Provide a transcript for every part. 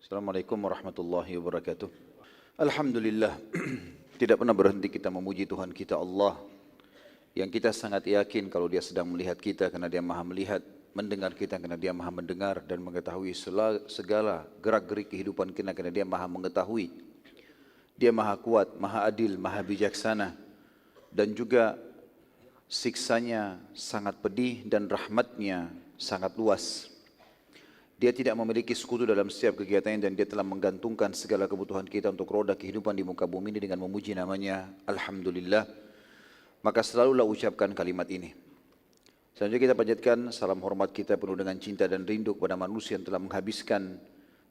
Assalamualaikum warahmatullahi wabarakatuh. Alhamdulillah, tidak pernah berhenti kita memuji Tuhan kita Allah, yang kita sangat yakin kalau Dia sedang melihat kita karena Dia maha melihat, mendengar kita karena Dia maha mendengar, dan mengetahui segala gerak-gerik kehidupan kita karena Dia maha mengetahui. Dia maha kuat, maha adil, maha bijaksana, dan juga siksanya sangat pedih dan rahmatnya sangat luas. Dia tidak memiliki sekutu dalam setiap kegiatannya, dan Dia telah menggantungkan segala kebutuhan kita untuk roda kehidupan di muka bumi ini dengan memuji namanya Alhamdulillah. Maka selalulah ucapkan kalimat ini. Selanjutnya kita panjatkan salam hormat kita penuh dengan cinta dan rindu kepada manusia yang telah menghabiskan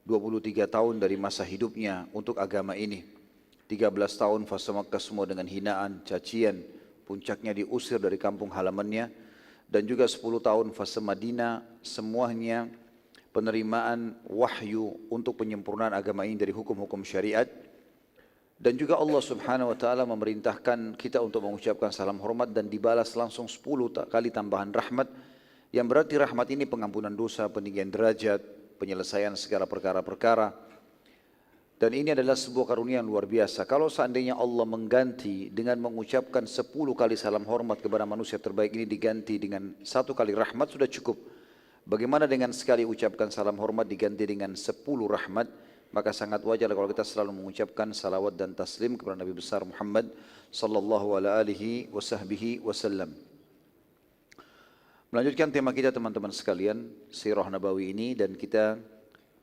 23 tahun dari masa hidupnya untuk agama ini. 13 tahun fase Makkah semua dengan hinaan, cacian, puncaknya diusir dari kampung halamannya, dan juga 10 tahun fase Madinah, semuanya penerimaan wahyu untuk penyempurnaan agama ini dari hukum-hukum syariat. Dan juga Allah subhanahu wa ta'ala memerintahkan kita untuk mengucapkan salam hormat dan dibalas langsung 10 kali tambahan rahmat, yang berarti rahmat ini pengampunan dosa, peninggian derajat, penyelesaian segala perkara-perkara. Dan ini adalah sebuah karunia yang luar biasa. Kalau seandainya Allah mengganti dengan mengucapkan 10 kali salam hormat kepada manusia terbaik ini diganti dengan 1 kali rahmat sudah cukup. Bagaimana dengan sekali ucapkan salam hormat diganti dengan 10 rahmat? Maka sangat wajar kalau kita selalu mengucapkan salawat dan taslim kepada Nabi besar Muhammad sallallahu alaihi wasallam. Melanjutkan tema kita teman-teman sekalian, Sirah Nabawi ini, dan kita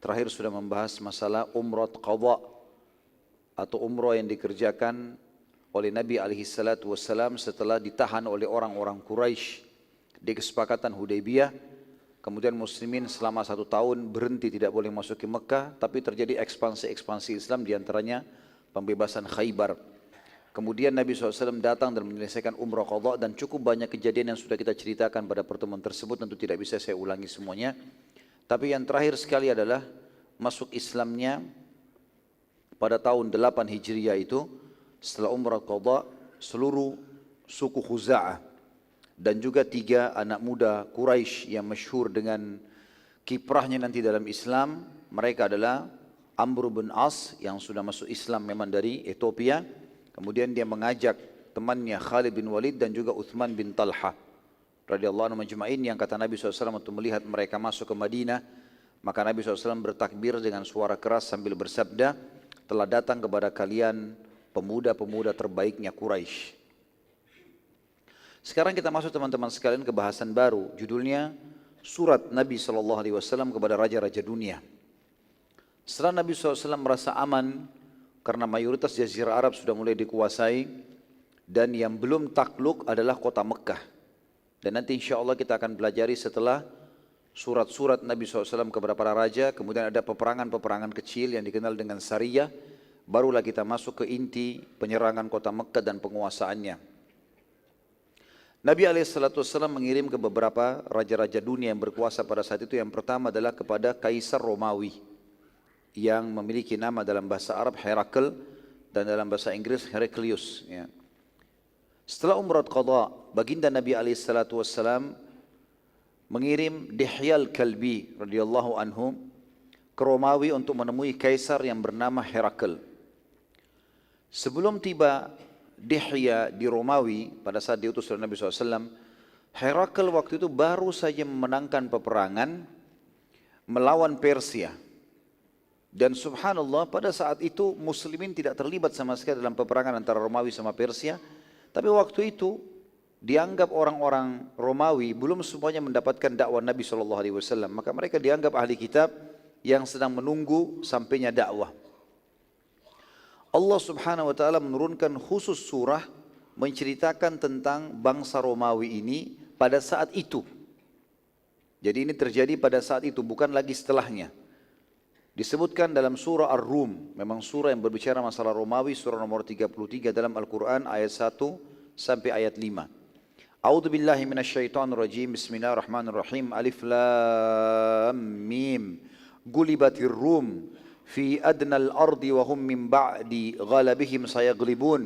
terakhir sudah membahas masalah umrah qadha atau umrah yang dikerjakan oleh Nabi alaihi salatu wasallam setelah ditahan oleh orang-orang Quraisy di kesepakatan Hudaybiyah. Kemudian muslimin selama 1 tahun berhenti tidak boleh masuk ke Mekah, tapi terjadi ekspansi Islam, diantaranya pembebasan Khaybar. Kemudian Nabi SAW datang dan menyelesaikan umrah qadha, dan cukup banyak kejadian yang sudah kita ceritakan pada pertemuan tersebut, tentu tidak bisa saya ulangi semuanya. Tapi yang terakhir sekali adalah masuk Islamnya pada tahun 8 Hijriah itu, setelah umrah qadha, seluruh suku Khuza'ah dan juga 3 anak muda Quraisy yang masyhur dengan kiprahnya nanti dalam Islam. Mereka adalah Amr bin As yang sudah masuk Islam memang dari Ethiopia. Kemudian dia mengajak temannya Khalid bin Walid dan juga Uthman bin Talha radhiyallahu anhu majma'in, yang kata Nabi SAW untuk melihat mereka masuk ke Madinah, maka Nabi SAW bertakbir dengan suara keras sambil bersabda, telah datang kepada kalian pemuda-pemuda terbaiknya Quraisy. Sekarang kita masuk teman-teman sekalian ke bahasan baru, judulnya surat Nabi SAW kepada raja-raja dunia. Setelah Nabi SAW merasa aman karena mayoritas jazirah Arab sudah mulai dikuasai, dan yang belum takluk adalah kota Mekah. Dan nanti insya Allah kita akan pelajari setelah surat-surat Nabi SAW kepada para raja, kemudian ada peperangan-peperangan kecil yang dikenal dengan Sariyah, barulah kita masuk ke inti penyerangan kota Mekah dan penguasaannya. Nabi SAW mengirim ke beberapa raja-raja dunia yang berkuasa pada saat itu. Yang pertama adalah kepada Kaisar Romawi yang memiliki nama dalam bahasa Arab Herakl dan dalam bahasa Inggris Heraclius. Ya. Setelah umrah qadha, baginda Nabi SAW mengirim Dihyal Kalbi radhiyallahu anhu ke Romawi untuk menemui Kaisar yang bernama Herakl. Sebelum tiba Dihya di Romawi pada saat diutus oleh Nabi SAW, Herakl waktu itu baru saja memenangkan peperangan melawan Persia. Dan subhanallah pada saat itu muslimin tidak terlibat sama sekali dalam peperangan antara Romawi sama Persia. Tapi waktu itu dianggap orang-orang Romawi belum semuanya mendapatkan dakwah Nabi SAW. Maka mereka dianggap ahli kitab yang sedang menunggu sampainya dakwah. Allah subhanahu wa ta'ala menurunkan khusus surah menceritakan tentang bangsa Romawi ini pada saat itu. Jadi ini terjadi pada saat itu, bukan lagi setelahnya. Disebutkan dalam surah Ar-Rum, memang surah yang berbicara masalah Romawi, surah nomor 33 dalam Al-Quran ayat 1 sampai ayat 5. A'udzu billahi minasyaitonir rajim. Bismillahirrahmanirrahim. Alif lam mim. Gulibatir Rum في أدنى الأرض وهم من بعد غلبهم سيغلبون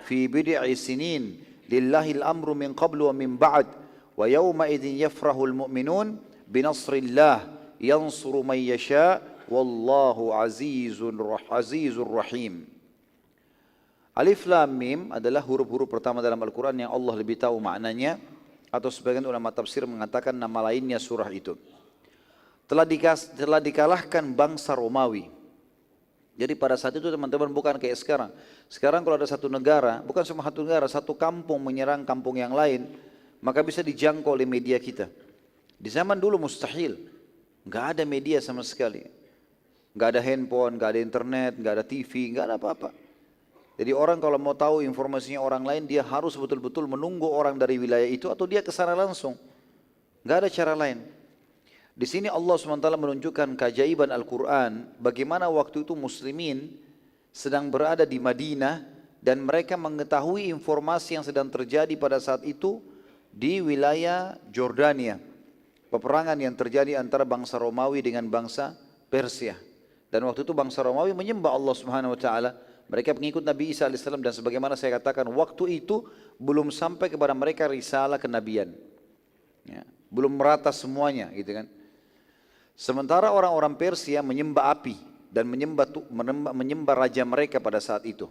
في بضع سنين لله الأمر من قبل ومن بعد ويومئذ يفرح المؤمنون بنصر الله ينصر من يشاء wallahu azizur rahim. Alif Lam Mim adalah huruf-huruf pertama dalam Al-Quran yang Allah lebih tahu maknanya, atau sebagian ulama tafsir mengatakan nama lainnya surah itu. Telah dikalahkan bangsa Romawi. Jadi pada saat itu teman-teman bukan kayak sekarang. Sekarang kalau ada satu negara, bukan cuma satu negara, satu kampung menyerang kampung yang lain, maka bisa dijangkau oleh media kita. Di zaman dulu mustahil, nggak ada media sama sekali. Nggak ada handphone, nggak ada internet, nggak ada TV, nggak ada apa-apa. Jadi orang kalau mau tahu informasinya orang lain, dia harus betul-betul menunggu orang dari wilayah itu atau dia ke sana langsung. Nggak ada cara lain. Di sini Allah SWT menunjukkan keajaiban Al-Quran, bagaimana waktu itu muslimin sedang berada di Madinah dan mereka mengetahui informasi yang sedang terjadi pada saat itu di wilayah Jordania. Peperangan yang terjadi antara bangsa Romawi dengan bangsa Persia. Dan waktu itu bangsa Romawi menyembah Allah Subhanahu Wa Taala. Mereka pengikut Nabi Isa AS, dan sebagaimana saya katakan, waktu itu belum sampai kepada mereka risalah kenabian. Ya, belum merata semuanya, gitu kan. Sementara orang-orang Persia menyembah api dan menyembah raja mereka pada saat itu.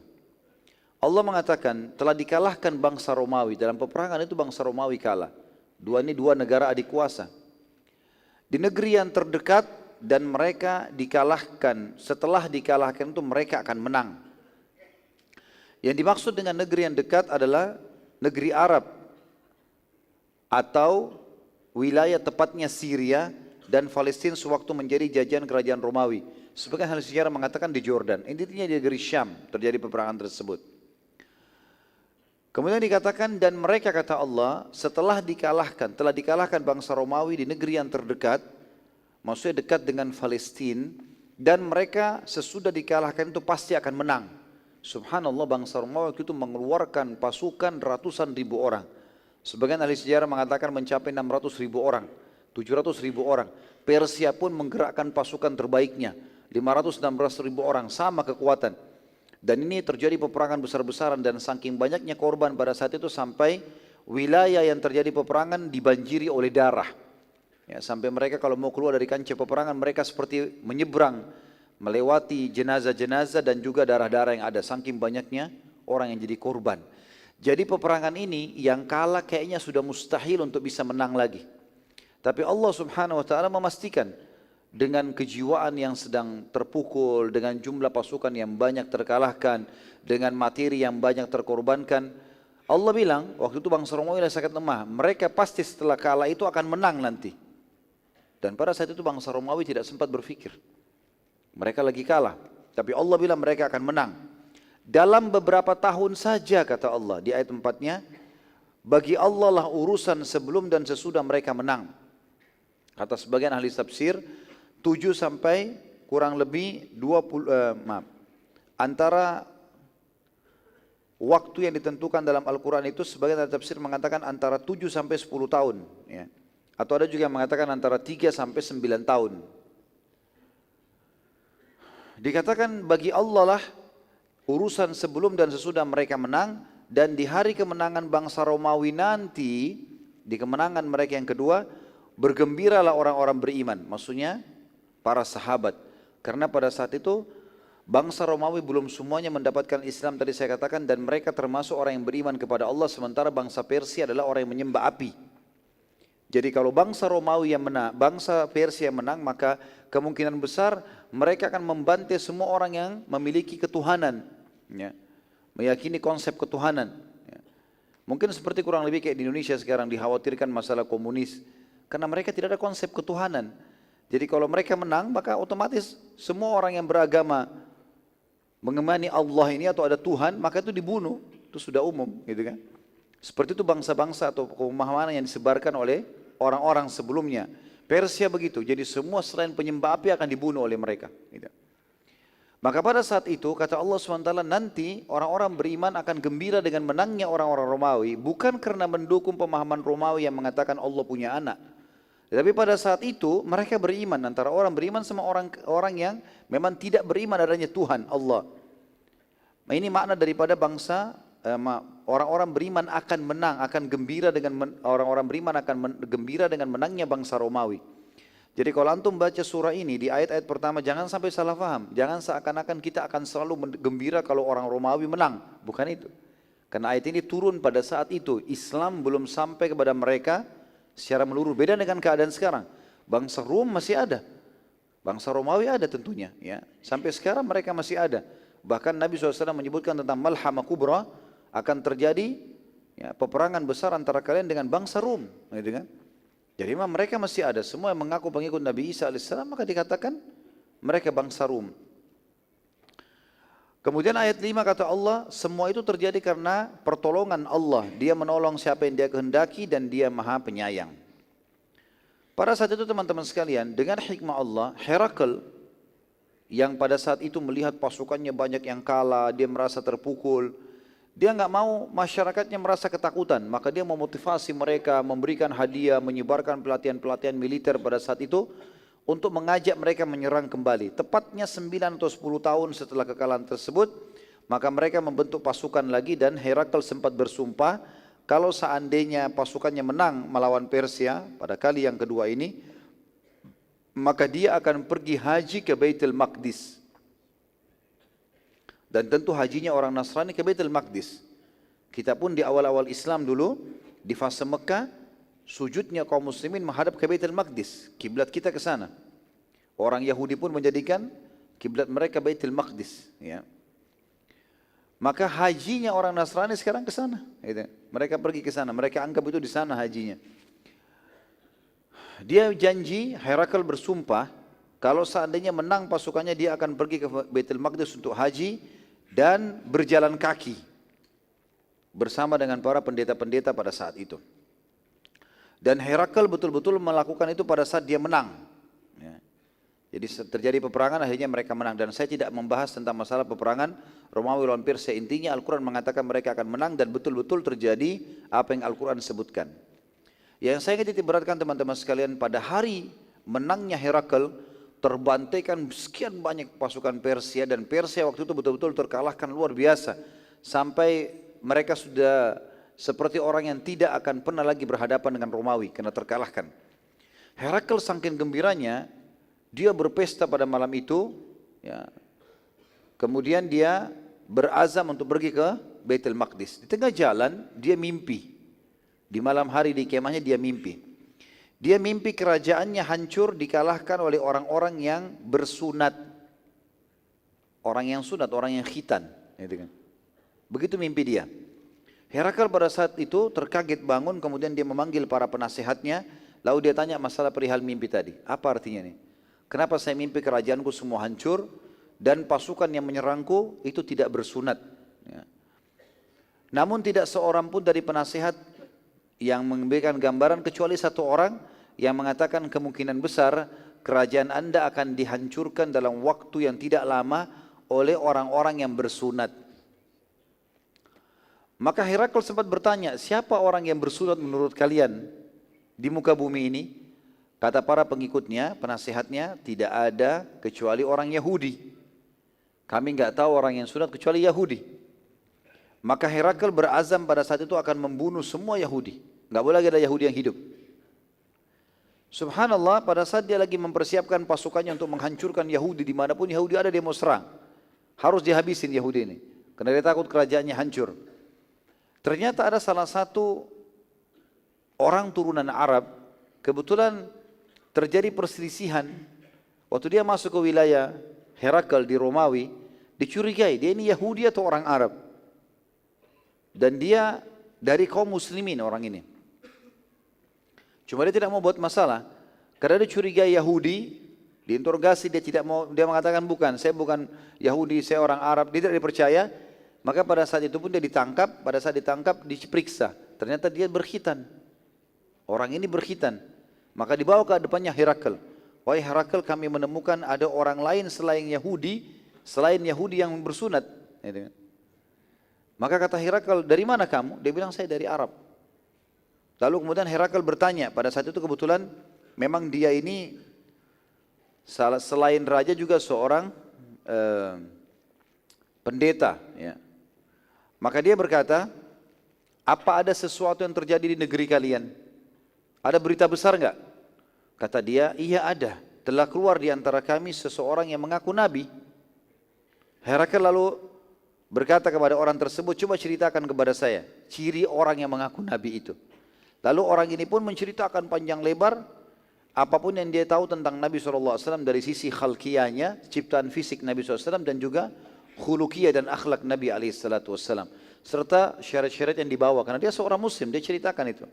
Allah mengatakan telah dikalahkan bangsa Romawi. Dalam peperangan itu bangsa Romawi kalah. Dua negara adik kuasa. Di negeri yang terdekat dan mereka dikalahkan. Setelah dikalahkan itu mereka akan menang. Yang dimaksud dengan negeri yang dekat adalah negeri Arab atau wilayah tepatnya Syria dan Palestina sewaktu menjadi jajahan kerajaan Romawi. Sebagian ahli sejarah mengatakan di Jordan. Intinya di negeri Syam terjadi peperangan tersebut. Kemudian dikatakan dan mereka kata Allah setelah telah dikalahkan bangsa Romawi di negeri yang terdekat, maksudnya dekat dengan Palestina, dan mereka sesudah dikalahkan itu pasti akan menang. Subhanallah, bangsa Romawi itu mengeluarkan pasukan ratusan ribu orang. Sebagian ahli sejarah mengatakan mencapai 600.000 orang, 700.000 orang. Persia pun menggerakkan pasukan terbaiknya, 516.000 orang, sama kekuatan. Dan ini terjadi peperangan besar-besaran dan saking banyaknya korban pada saat itu sampai wilayah yang terjadi peperangan dibanjiri oleh darah. Ya, sampai mereka kalau mau keluar dari kancah peperangan mereka seperti menyeberang, melewati jenazah-jenazah dan juga darah-darah yang ada, saking banyaknya orang yang jadi korban. Jadi peperangan ini yang kalah kayaknya sudah mustahil untuk bisa menang lagi. Tapi Allah Subhanahu Wa Taala memastikan dengan kejiwaan yang sedang terpukul, dengan jumlah pasukan yang banyak terkalahkan, dengan materi yang banyak terkorbankan, Allah bilang waktu itu bangsa Romawi sangat lemah. Mereka pasti setelah kalah itu akan menang nanti. Dan pada saat itu bangsa Romawi tidak sempat berpikir. Mereka lagi kalah, tapi Allah bilang mereka akan menang. Dalam beberapa tahun saja kata Allah di ayat 4-nya, bagi Allah lah urusan sebelum dan sesudah mereka menang. Kata sebagian ahli tafsir, 7 sampai kurang lebih 20, antara waktu yang ditentukan dalam Al-Quran itu sebagian ahli tafsir mengatakan antara 7 sampai 10 tahun. Ya. Atau ada juga yang mengatakan antara 3 sampai 9 tahun. Dikatakan bagi Allah lah urusan sebelum dan sesudah mereka menang, dan di hari kemenangan bangsa Romawi nanti, di kemenangan mereka yang kedua, bergembiralah orang-orang beriman, maksudnya para sahabat. Karena pada saat itu bangsa Romawi belum semuanya mendapatkan Islam tadi saya katakan, dan mereka termasuk orang yang beriman kepada Allah, sementara bangsa Persia adalah orang yang menyembah api. Jadi kalau bangsa Romawi yang menang, bangsa Persia yang menang, maka kemungkinan besar mereka akan membantai semua orang yang memiliki ketuhanan, ya, meyakini konsep ketuhanan. Ya. Mungkin seperti kurang lebih kayak di Indonesia sekarang dikhawatirkan masalah komunis, karena mereka tidak ada konsep ketuhanan. Jadi kalau mereka menang, maka otomatis semua orang yang beragama mengemani Allah ini atau ada Tuhan, maka itu dibunuh, itu sudah umum, gitu kan? Seperti itu bangsa-bangsa atau pemahaman yang disebarkan oleh orang-orang sebelumnya. Persia begitu, jadi semua selain penyembah api akan dibunuh oleh mereka. Gitu. Maka pada saat itu kata Allah SWT, nanti orang-orang beriman akan gembira dengan menangnya orang-orang Romawi, bukan karena mendukung pemahaman Romawi yang mengatakan Allah punya anak. Tapi pada saat itu mereka beriman, antara orang beriman sama orang yang memang tidak beriman adanya Tuhan Allah. Nah, ini makna daripada bangsa orang-orang beriman akan menang, akan gembira dengan orang-orang beriman akan gembira dengan menangnya bangsa Romawi. Jadi kalau antum baca surah ini di ayat-ayat pertama jangan sampai salah paham. Jangan seakan-akan kita akan selalu gembira kalau orang Romawi menang. Bukan itu. Karena ayat ini turun pada saat itu. Islam belum sampai kepada mereka secara menyeluruh. Beda dengan keadaan sekarang. Bangsa Rom masih ada. Bangsa Romawi ada tentunya. Ya. Sampai sekarang mereka masih ada. Bahkan Nabi SAW menyebutkan tentang Malhamah Kubra akan terjadi ya, peperangan besar antara kalian dengan bangsa Rom. Gitu kan? Jadi memang mereka masih ada, semua yang mengaku pengikut Nabi Isa AS, maka dikatakan mereka bangsa Rum. Kemudian ayat 5 kata Allah, semua itu terjadi karena pertolongan Allah. Dia menolong siapa yang dia kehendaki dan dia maha penyayang. Pada saat itu teman-teman sekalian, dengan hikmah Allah, Herakl yang pada saat itu melihat pasukannya banyak yang kalah, dia merasa terpukul. Dia nggak mau masyarakatnya merasa ketakutan, maka dia memotivasi mereka, memberikan hadiah, menyebarkan pelatihan-pelatihan militer pada saat itu untuk mengajak mereka menyerang kembali. Tepatnya 9 atau 10 tahun setelah kekalahan tersebut, maka mereka membentuk pasukan lagi dan Herakl sempat bersumpah kalau seandainya pasukannya menang melawan Persia pada kali yang kedua ini, maka dia akan pergi haji ke Baitul Maqdis. Dan tentu hajinya orang Nasrani ke Baitul Maqdis. Kita pun di awal-awal Islam dulu, di fase Mekah, sujudnya kaum muslimin menghadap ke Baitul Maqdis. Kiblat kita ke sana. Orang Yahudi pun menjadikan kiblat mereka Baitul Maqdis. Ya. Maka hajinya orang Nasrani sekarang ke sana. Gitu. Mereka pergi ke sana, mereka anggap itu di sana hajinya. Dia janji, Herakl bersumpah, kalau seandainya menang pasukannya dia akan pergi ke Baitul Maqdis untuk haji dan berjalan kaki bersama dengan para pendeta-pendeta pada saat itu. Dan Herakl betul-betul melakukan itu pada saat dia menang. Ya. Jadi terjadi peperangan, akhirnya mereka menang. Dan saya tidak membahas tentang masalah peperangan Romawi lawan Persia. Intinya Al-Quran mengatakan mereka akan menang dan betul-betul terjadi apa yang Al-Quran sebutkan. Yang saya ingin titik beratkan teman-teman sekalian, pada hari menangnya Herakl, terbantaikan sekian banyak pasukan Persia, dan Persia waktu itu betul-betul terkalahkan luar biasa. Sampai mereka sudah seperti orang yang tidak akan pernah lagi berhadapan dengan Romawi karena terkalahkan. Herakl saking gembiranya, dia berpesta pada malam itu. Ya. Kemudian dia berazam untuk pergi ke Baitul Maqdis. Di tengah jalan dia mimpi. Di malam hari di kemahnya dia mimpi. Dia mimpi kerajaannya hancur dikalahkan oleh orang-orang yang bersunat. Orang yang sunat, orang yang khitan. Begitu mimpi dia. Herakl pada saat itu terkaget bangun, kemudian dia memanggil para penasehatnya. Lalu dia tanya masalah perihal mimpi tadi. Apa artinya ini? Kenapa saya mimpi kerajaanku semua hancur dan pasukan yang menyerangku itu tidak bersunat? Ya. Namun tidak seorang pun dari penasehat yang memberikan gambaran kecuali satu orang yang mengatakan kemungkinan besar kerajaan Anda akan dihancurkan dalam waktu yang tidak lama oleh orang-orang yang bersunat. Maka Herakl sempat bertanya, siapa orang yang bersunat menurut kalian di muka bumi ini? Kata para pengikutnya, penasehatnya, tidak ada kecuali orang Yahudi. Kami nggak tahu orang yang sunat kecuali Yahudi. Maka Herakl berazam pada saat itu akan membunuh semua Yahudi. Nggak boleh lagi ada Yahudi yang hidup. Subhanallah, pada saat dia lagi mempersiapkan pasukannya untuk menghancurkan Yahudi, dimanapun Yahudi ada dia mau serang. Harus dihabisin Yahudi ini, karena dia takut kerajaannya hancur. Ternyata ada salah satu orang turunan Arab, kebetulan terjadi perselisihan. Waktu dia masuk ke wilayah Herakl di Romawi, dicurigai, dia ini Yahudi atau orang Arab. Dan dia dari kaum muslimin orang ini. Cuma dia tidak mau buat masalah. Karena dia curiga Yahudi, diinterogasi dia tidak mau, dia mengatakan bukan, saya bukan Yahudi, saya orang Arab, dia tidak dipercaya. Maka pada saat itu pun dia ditangkap, pada saat ditangkap diperiksa. Ternyata dia berkhitan. Orang ini berkhitan. Maka dibawa ke depannya Herakl. Wahai Herakl, kami menemukan ada orang lain selain Yahudi yang bersunat. Maka kata Herakl, dari mana kamu? Dia bilang, saya dari Arab. Lalu kemudian Herakl bertanya, pada saat itu kebetulan memang dia ini selain raja juga seorang pendeta. Ya. Maka dia berkata, apa ada sesuatu yang terjadi di negeri kalian? Ada berita besar enggak? Kata dia, iya ada. Telah keluar di antara kami seseorang yang mengaku nabi. Herakl lalu berkata kepada orang tersebut, coba ceritakan kepada saya ciri orang yang mengaku nabi itu. Lalu orang ini pun menceritakan panjang lebar apapun yang dia tahu tentang Nabi SAW dari sisi khalqiyahnya, ciptaan fisik Nabi SAW, dan juga khuluqiyah dan akhlak Nabi SAW. Serta syarat-syarat yang dibawa, karena dia seorang muslim, dia ceritakan itu.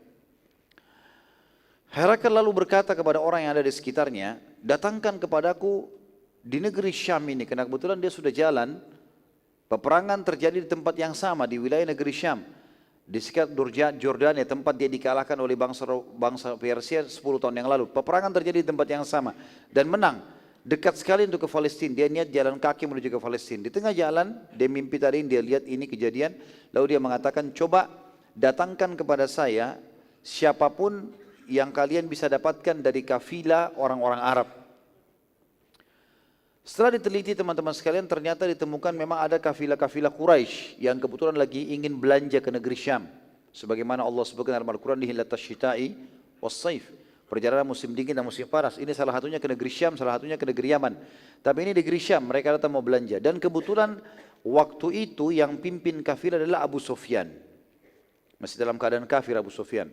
Herakl lalu berkata kepada orang yang ada di sekitarnya, datangkan kepadaku di negeri Syam ini, karena kebetulan dia sudah jalan, peperangan terjadi di tempat yang sama, di wilayah negeri Syam. Di sekitar Jordania, tempat dia dikalahkan oleh bangsa Persia 10 tahun yang lalu. Peperangan terjadi di tempat yang sama dan menang. Dekat sekali untuk ke Palestina. Dia niat jalan kaki menuju ke Palestina. Di tengah jalan, dia mimpi tadi, dia lihat ini kejadian. Lalu dia mengatakan, coba datangkan kepada saya siapapun yang kalian bisa dapatkan dari kafilah orang-orang Arab. Setelah diteliti teman-teman sekalian, ternyata ditemukan memang ada kafilah-kafilah Quraisy yang kebetulan lagi ingin belanja ke negeri Syam. Sebagaimana Allah sebutkan dalam Al-Quran, Hillatas Syita'i was-Saif. Perjalanan musim dingin dan musim panas. Ini salah satunya ke negeri Syam, salah satunya ke negeri Yaman. Tapi ini negeri Syam, mereka datang mau belanja. Dan kebetulan waktu itu yang pimpin kafilah adalah Abu Sufyan. Masih dalam keadaan kafir Abu Sufyan.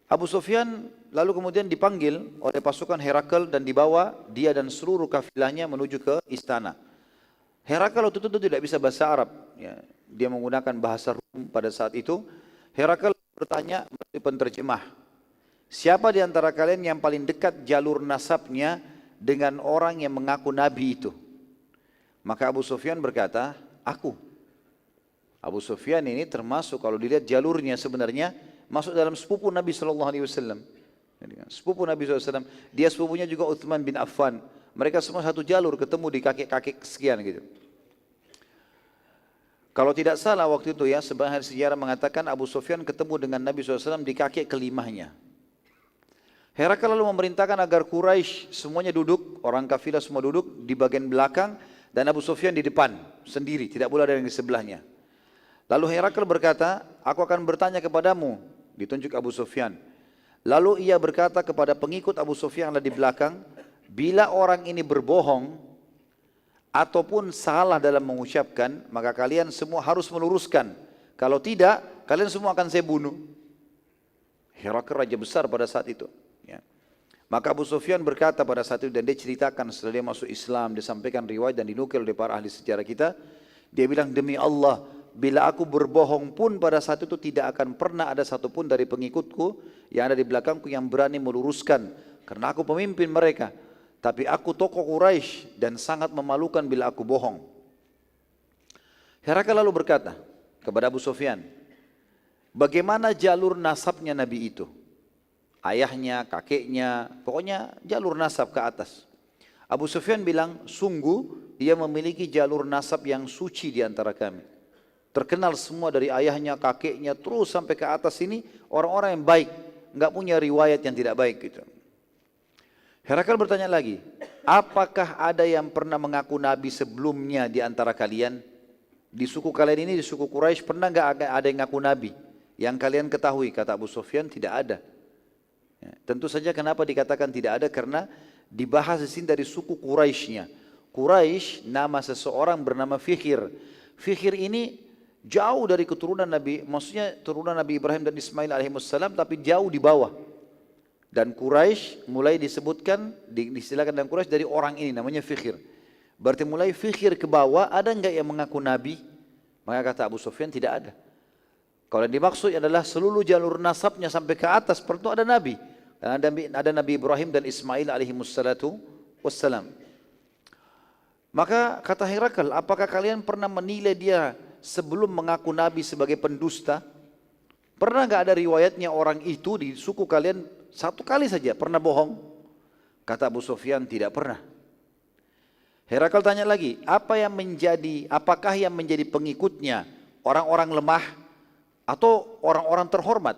Abu Sufyan lalu kemudian dipanggil oleh pasukan Herakl dan dibawa dia dan seluruh kafilahnya menuju ke istana. Herakl waktu itu tidak bisa bahasa Arab. Ya, dia menggunakan bahasa Rum pada saat itu. Herakl bertanya melalui penterjemah, siapa di antara kalian yang paling dekat jalur nasabnya dengan orang yang mengaku nabi itu? Maka Abu Sufyan berkata, aku. Abu Sufyan ini termasuk kalau dilihat jalurnya sebenarnya masuk dalam sepupu Nabi SAW. Sepupu Nabi SAW. Dia sepupunya juga Uthman bin Affan. Mereka semua satu jalur, ketemu di kakek-kakek sekian gitu. Kalau tidak salah waktu itu ya, sebagian sejarah mengatakan Abu Sufyan ketemu dengan Nabi SAW di kakek kelimahnya. Herakl lalu memerintahkan agar Quraisy semuanya duduk, orang kafilah semua duduk di bagian belakang, dan Abu Sufyan di depan sendiri, tidak boleh ada yang di sebelahnya. Lalu Herakl berkata, aku akan bertanya kepadamu, ditunjuk Abu Sufyan. Lalu ia berkata kepada pengikut Abu Sufyan yang ada di belakang, bila orang ini berbohong ataupun salah dalam mengucapkan, maka kalian semua harus meluruskan. Kalau tidak, kalian semua akan saya bunuh. Herakl raja besar pada saat itu. Ya. Maka Abu Sufyan berkata pada saat itu, dan dia ceritakan setelah dia masuk Islam, dia sampaikan riwayat dan dinukil oleh para ahli sejarah kita, dia bilang, demi Allah, bila aku berbohong pun pada saat itu tidak akan pernah ada satupun dari pengikutku yang ada di belakangku yang berani meluruskan. Karena aku pemimpin mereka. Tapi aku tokoh Quraisy dan sangat memalukan bila aku bohong. Herakl lalu berkata kepada Abu Sufyan, bagaimana jalur nasabnya Nabi itu? Ayahnya, kakeknya, pokoknya jalur nasab ke atas. Abu Sufyan bilang, sungguh dia memiliki jalur nasab yang suci di antara kami. Terkenal semua dari ayahnya, kakeknya, terus sampai ke atas ini orang-orang yang baik, nggak punya riwayat yang tidak baik gitu. Herakl bertanya lagi, apakah ada yang pernah mengaku nabi sebelumnya di antara kalian? Di suku kalian ini, di suku Quraisy, pernah nggak ada yang ngaku nabi? Yang kalian ketahui, kata Abu Sufyan, tidak ada. Ya, tentu saja kenapa dikatakan tidak ada, karena dibahas di sini dari suku Quraisynya. Quraisy nama seseorang bernama Fikhr. Fikhr ini jauh dari keturunan Nabi, maksudnya turunan Nabi Ibrahim dan Ismail alaihissalam, tapi jauh di bawah. Dan Quraisy mulai disebutkan, diistilahkan dalam Quraisy dari orang ini namanya Fikhr. Berarti mulai Fikhr ke bawah, ada enggak yang mengaku nabi? Maka kata Abu Sufyan, tidak ada. Kalau yang dimaksud adalah seluruh jalur nasabnya sampai ke atas, perlu ada nabi. Dan ada Nabi Ibrahim dan Ismail alaihissalam. Maka kata Herakl, apakah kalian pernah menilai dia sebelum mengaku nabi sebagai pendusta? Pernah enggak ada riwayatnya orang itu di suku kalian satu kali saja pernah bohong? Kata Abu Sufyan, tidak pernah. Herakl tanya lagi, apakah yang menjadi pengikutnya orang-orang lemah atau orang-orang terhormat?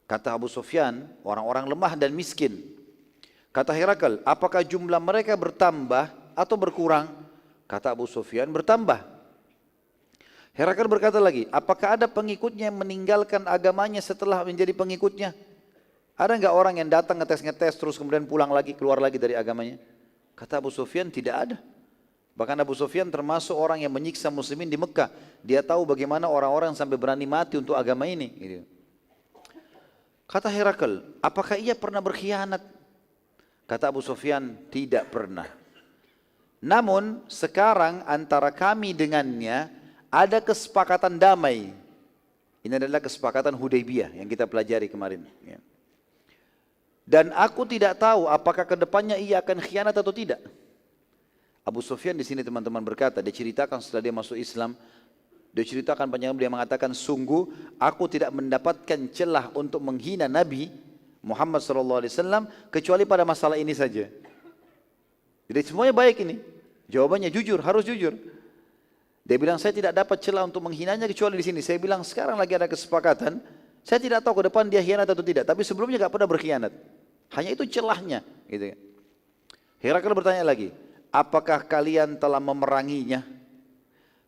Kata Abu Sufyan, orang-orang lemah dan miskin. Kata Herakl, apakah jumlah mereka bertambah atau berkurang? Kata Abu Sufyan, bertambah. Herakl berkata lagi, apakah ada pengikutnya yang meninggalkan agamanya setelah menjadi pengikutnya? Ada nggak orang yang datang ngetes-ngetes terus kemudian pulang lagi, keluar lagi dari agamanya? Kata Abu Sufyan, tidak ada. Bahkan Abu Sufyan termasuk orang yang menyiksa muslimin di Mekah. Dia tahu bagaimana orang-orang sampai berani mati untuk agama ini. Gitu. Kata Herakl, apakah ia pernah berkhianat? Kata Abu Sufyan, tidak pernah. Namun sekarang antara kami dengannya ada kesepakatan damai. Ini adalah kesepakatan Hudaybiyah yang kita pelajari kemarin. Dan aku tidak tahu apakah kedepannya ia akan khianat atau tidak. Abu Sufyan di sini teman-teman berkata, dia ceritakan setelah dia masuk Islam, dia ceritakan panjang, dia mengatakan, sungguh aku tidak mendapatkan celah untuk menghina Nabi Muhammad SAW kecuali pada masalah ini saja. Jadi semuanya baik ini. Jawabannya jujur, harus jujur. Dia bilang, saya tidak dapat celah untuk menghinanya kecuali di sini. Saya bilang, sekarang lagi ada kesepakatan. Saya tidak tahu ke depan dia khianat atau tidak. Tapi sebelumnya tidak pernah berkhianat. Hanya itu celahnya. Gitu. Herakl bertanya lagi, apakah kalian telah memeranginya?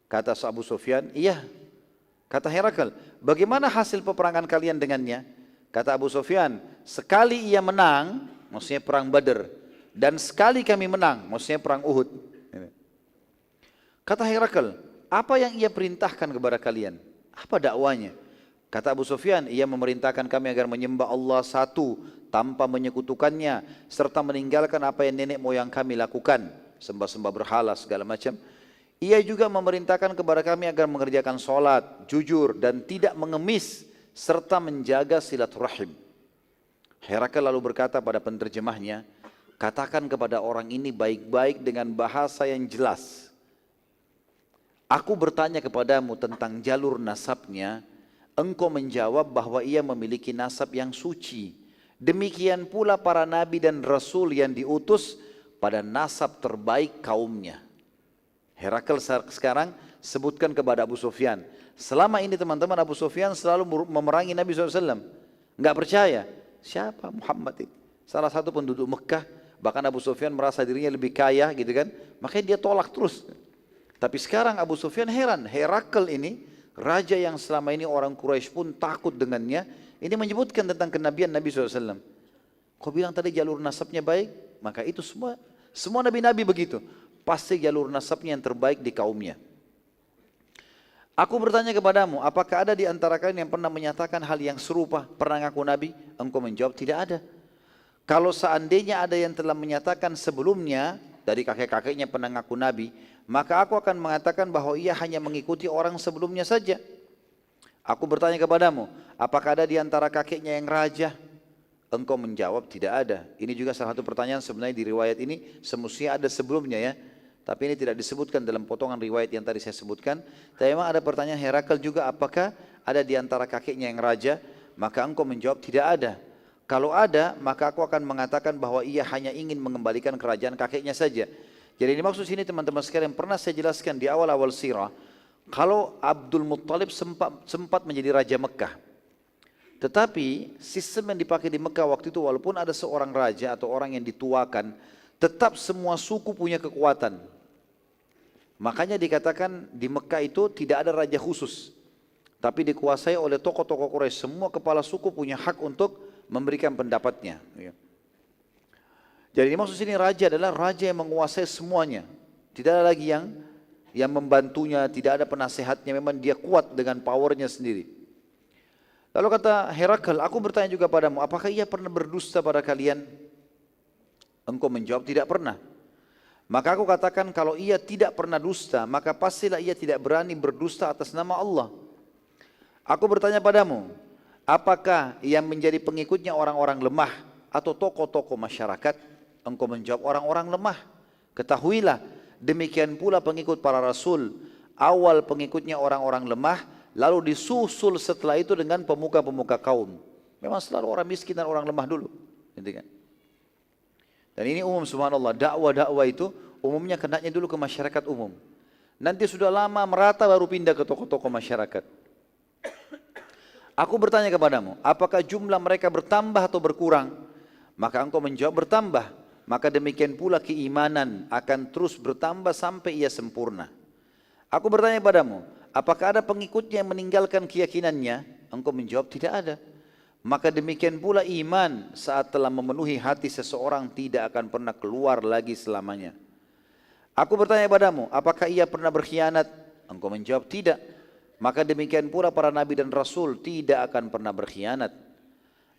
Kata Abu Sufyan, iya. Kata Herakl, bagaimana hasil peperangan kalian dengannya? Kata Abu Sufyan, sekali ia menang, maksudnya perang Badr. Dan sekali kami menang, maksudnya perang Uhud. Kata Herakl, apa yang ia perintahkan kepada kalian? Apa dakwanya? Kata Abu Sufyan, ia memerintahkan kami agar menyembah Allah satu tanpa menyekutukannya, serta meninggalkan apa yang nenek moyang kami lakukan, sembah-sembah berhala segala macam. Ia juga memerintahkan kepada kami agar mengerjakan sholat, jujur dan tidak mengemis, serta menjaga silaturahim. Herakl lalu berkata pada penerjemahnya, katakan kepada orang ini baik-baik dengan bahasa yang jelas. Aku bertanya kepadamu tentang jalur nasabnya, engkau menjawab bahwa ia memiliki nasab yang suci. Demikian pula para nabi dan rasul yang diutus pada nasab terbaik kaumnya. Herakl sekarang sebutkan kepada Abu Sufyan. Selama ini teman-teman Abu Sufyan selalu memerangi Nabi SAW. Enggak percaya. Siapa Muhammad itu? Salah satu penduduk Mekah. Bahkan Abu Sufyan merasa dirinya lebih kaya gitu kan. Makanya dia tolak terus. Tapi sekarang Abu Sufyan heran. Herakl ini, raja yang selama ini orang Quraisy pun takut dengannya. Ini menyebutkan tentang kenabian Nabi SAW. Kau bilang tadi jalur nasabnya baik? Maka itu semua nabi-nabi begitu. Pasti jalur nasabnya yang terbaik di kaumnya. Aku bertanya kepadamu, apakah ada di antara kalian yang pernah menyatakan hal yang serupa, pernah ngaku nabi? Engkau menjawab, tidak ada. Kalau seandainya ada yang telah menyatakan sebelumnya, dari kakek-kakeknya pernah ngaku nabi, maka aku akan mengatakan bahwa ia hanya mengikuti orang sebelumnya saja. Aku bertanya kepadamu, apakah ada di antara kakeknya yang raja? Engkau menjawab, tidak ada. Ini juga salah satu pertanyaan sebenarnya di riwayat ini, semestinya ada sebelumnya ya. Tapi ini tidak disebutkan dalam potongan riwayat yang tadi saya sebutkan. Tapi memang ada pertanyaan Herakl juga, apakah ada di antara kakeknya yang raja? Maka engkau menjawab, tidak ada. Kalau ada, maka aku akan mengatakan bahwa ia hanya ingin mengembalikan kerajaan kakeknya saja. Jadi ini maksud sini teman-teman sekalian, pernah saya jelaskan di awal-awal sirah, kalau Abdul Muttalib sempat menjadi raja Mekah. Tetapi sistem yang dipakai di Mekah waktu itu, walaupun ada seorang raja atau orang yang dituakan, tetap semua suku punya kekuatan. Makanya dikatakan di Mekah itu tidak ada raja khusus, tapi dikuasai oleh tokoh-tokoh Quraisy. Semua kepala suku punya hak untuk memberikan pendapatnya. Jadi maksud sini raja adalah raja yang menguasai semuanya. Tidak ada lagi yang membantunya, tidak ada penasehatnya. Memang dia kuat dengan powernya sendiri. Lalu kata Herakl, aku bertanya juga padamu, apakah ia pernah berdusta pada kalian? Engkau menjawab, tidak pernah. Maka aku katakan, kalau ia tidak pernah dusta, maka pastilah ia tidak berani berdusta atas nama Allah. Aku bertanya padamu, apakah yang menjadi pengikutnya orang-orang lemah atau tokoh-tokoh masyarakat? Engkau menjawab, orang-orang lemah. Ketahuilah, demikian pula pengikut para rasul. Awal pengikutnya orang-orang lemah, lalu disusul setelah itu dengan pemuka-pemuka kaum. Memang selalu orang miskin dan orang lemah dulu. Gitu kan? Dan ini umum subhanallah, dakwah-dakwah itu umumnya kenanya dulu ke masyarakat umum. Nanti sudah lama merata baru pindah ke tokoh-tokoh masyarakat. Aku bertanya kepadamu, apakah jumlah mereka bertambah atau berkurang? Maka engkau menjawab bertambah. Maka demikian pula keimanan akan terus bertambah sampai ia sempurna. Aku bertanya padamu, apakah ada pengikutnya yang meninggalkan keyakinannya? Engkau menjawab tidak ada. Maka demikian pula iman saat telah memenuhi hati seseorang tidak akan pernah keluar lagi selamanya. Aku bertanya padamu, apakah ia pernah berkhianat? Engkau menjawab tidak. Maka demikian pula para nabi dan rasul tidak akan pernah berkhianat.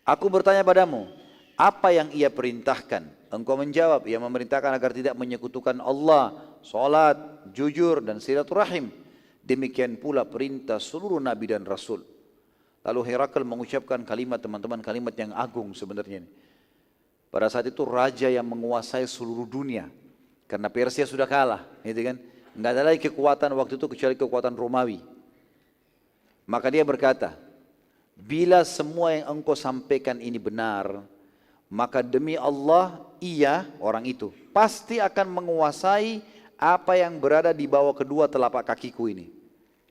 Aku bertanya padamu, apa yang ia perintahkan? Engkau menjawab, ia memerintahkan agar tidak menyekutukan Allah, salat, jujur dan silaturahim. Demikian pula perintah seluruh nabi dan rasul. Lalu Herakl mengucapkan kalimat, teman-teman, kalimat yang agung sebenarnya ini. Pada saat itu raja yang menguasai seluruh dunia. Karena Persia sudah kalah, gitu kan? Enggak ada lagi kekuatan waktu itu kecuali kekuatan Romawi. Maka dia berkata, bila semua yang engkau sampaikan ini benar, maka demi Allah, ia, orang itu, pasti akan menguasai apa yang berada di bawah kedua telapak kakiku ini.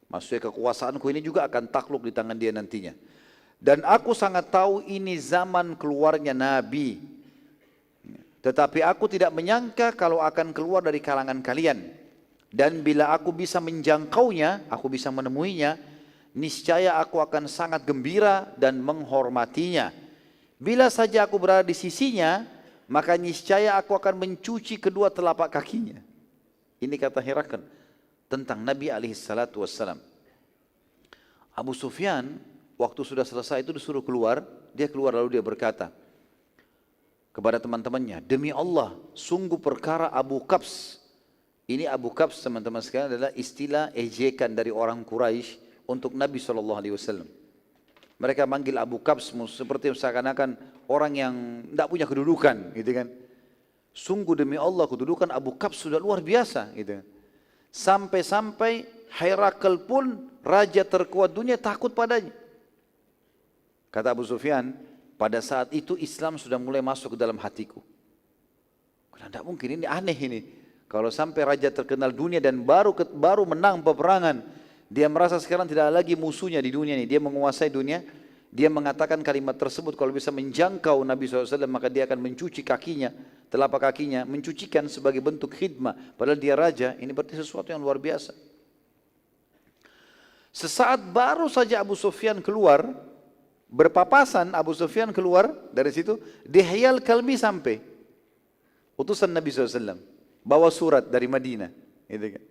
Maksudnya kekuasaanku ini juga akan takluk di tangan dia nantinya. Dan aku sangat tahu ini zaman keluarnya Nabi. Tetapi aku tidak menyangka kalau akan keluar dari kalangan kalian. Dan bila aku bisa menjangkaunya, aku bisa menemuinya, niscaya aku akan sangat gembira dan menghormatinya. Bila saja aku berada di sisinya, maka niscaya aku akan mencuci kedua telapak kakinya. Ini kata Herakl tentang Nabi SAW. Abu Sufyan waktu sudah selesai itu disuruh keluar, dia keluar lalu dia berkata kepada teman-temannya, demi Allah, sungguh perkara Abu Qabs. Ini Abu Qabs teman-teman sekalian adalah istilah ejekan dari orang Quraisy untuk Nabi SAW. Mereka manggil Abu Qabs seperti seakan-akan orang yang tidak punya kedudukan, gitu kan. Sungguh demi Allah, kedudukan Abu Qabs sudah luar biasa, gitu. Sampai-sampai Herakl pun raja terkuat dunia takut padanya. Kata Abu Sufyan, pada saat itu Islam sudah mulai masuk ke dalam hatiku. Tidak mungkin, ini aneh ini. Kalau sampai raja terkenal dunia dan baru menang peperangan, dia merasa sekarang tidak lagi musuhnya di dunia ini. Dia menguasai dunia. Dia mengatakan kalimat tersebut, kalau bisa menjangkau Nabi SAW, maka dia akan mencuci kakinya, telapak kakinya, mencucikan sebagai bentuk khidmah. Padahal dia raja, ini berarti sesuatu yang luar biasa. Sesaat baru saja Abu Sufyan keluar, berpapasan Abu Sufyan keluar dari situ, Dihyal Kalbi sampai. Utusan Nabi SAW, bawa surat dari Madinah. Gitu kan.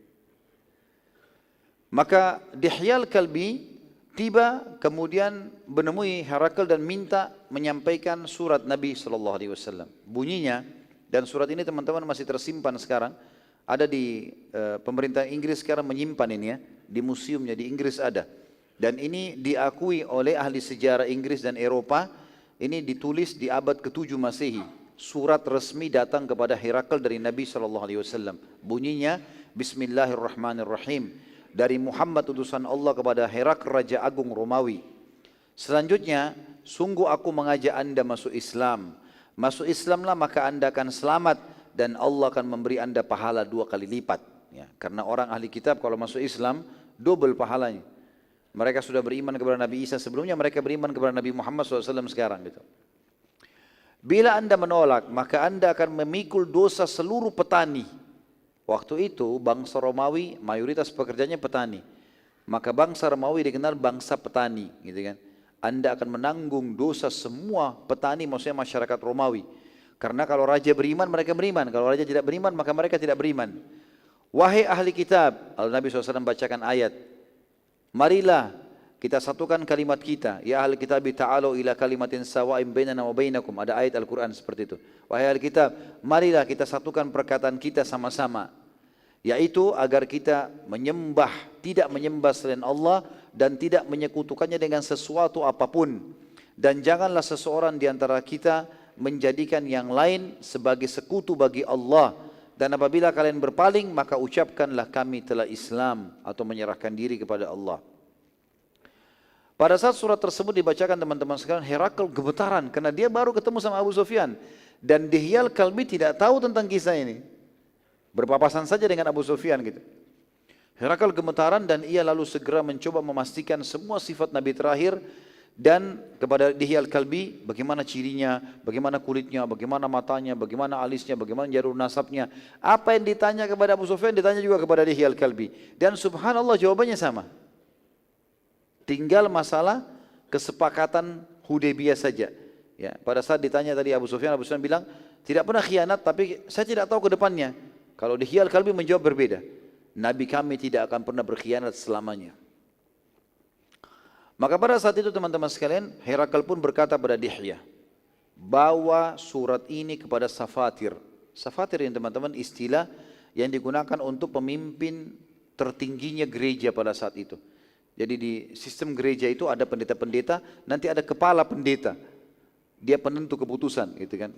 Maka Dihyal Kalbi tiba kemudian menemui Herakl dan minta menyampaikan surat Nabi SAW. Bunyinya, dan surat ini teman-teman masih tersimpan sekarang, ada di pemerintah Inggris sekarang menyimpan ini ya, di museumnya di Inggris ada. Dan ini diakui oleh ahli sejarah Inggris dan Eropa, ini ditulis di abad ke-7 Masehi. Surat resmi datang kepada Herakl dari Nabi SAW. Bunyinya, Bismillahirrahmanirrahim. Dari Muhammad utusan Allah kepada Herakl Raja Agung Romawi. Selanjutnya, sungguh aku mengajak anda masuk Islam. Masuk Islamlah maka anda akan selamat dan Allah akan memberi anda pahala 2 kali lipat. Ya, karena orang ahli kitab kalau masuk Islam, double pahalanya. Mereka sudah beriman kepada Nabi Isa sebelumnya, mereka beriman kepada Nabi Muhammad SAW sekarang. Gitu. Bila anda menolak, maka anda akan memikul dosa seluruh petani. Waktu itu bangsa Romawi mayoritas pekerjanya petani. Maka bangsa Romawi dikenal bangsa petani, gitu kan. Anda akan menanggung dosa semua petani, maksudnya masyarakat Romawi. Karena kalau raja beriman, mereka beriman. Kalau raja tidak beriman, maka mereka tidak beriman. Wahai ahli kitab, lalu Nabi SAW bacakan ayat. Marilah kita satukan kalimat kita. Ya ahli kitab, ta'alu ila kalimatin sawa'im bainana wa bainakum. Ada ayat Al-Quran seperti itu. Wahai ahli kitab, marilah kita satukan perkataan kita sama-sama. Yaitu agar kita menyembah, tidak menyembah selain Allah dan tidak menyekutukannya dengan sesuatu apapun. Dan janganlah seseorang di antara kita menjadikan yang lain sebagai sekutu bagi Allah. Dan apabila kalian berpaling, maka ucapkanlah kami telah Islam atau menyerahkan diri kepada Allah. Pada saat surat tersebut dibacakan teman-teman sekalian, Herakl gemetaran karena dia baru ketemu sama Abu Sufyan. Dan Dihyal Kalbi tidak tahu tentang kisah ini. Berpapasan saja dengan Abu Sufyan gitu. Herakl gemetaran dan ia lalu segera mencoba memastikan semua sifat Nabi terakhir dan kepada Dihyal Kalbi, bagaimana cirinya, bagaimana kulitnya, bagaimana matanya, bagaimana alisnya, bagaimana jalur nasabnya. Apa yang ditanya kepada Abu Sufyan ditanya juga kepada Dihyal Kalbi. Dan subhanallah jawabannya sama. Tinggal masalah kesepakatan Hudaybiyah saja. Ya, pada saat ditanya tadi Abu Sufyan bilang, tidak pernah khianat, tapi saya tidak tahu ke depannya. Kalau Dihya al-Kalbi menjawab berbeda. Nabi kami tidak akan pernah berkhianat selamanya. Maka pada saat itu teman-teman sekalian, Herakl pun berkata pada Dihya, bawa surat ini kepada Safatir. Safatir yang teman-teman istilah yang digunakan untuk pemimpin tertingginya gereja pada saat itu. Jadi di sistem gereja itu ada pendeta-pendeta, nanti ada kepala pendeta. Dia penentu keputusan, gitu kan.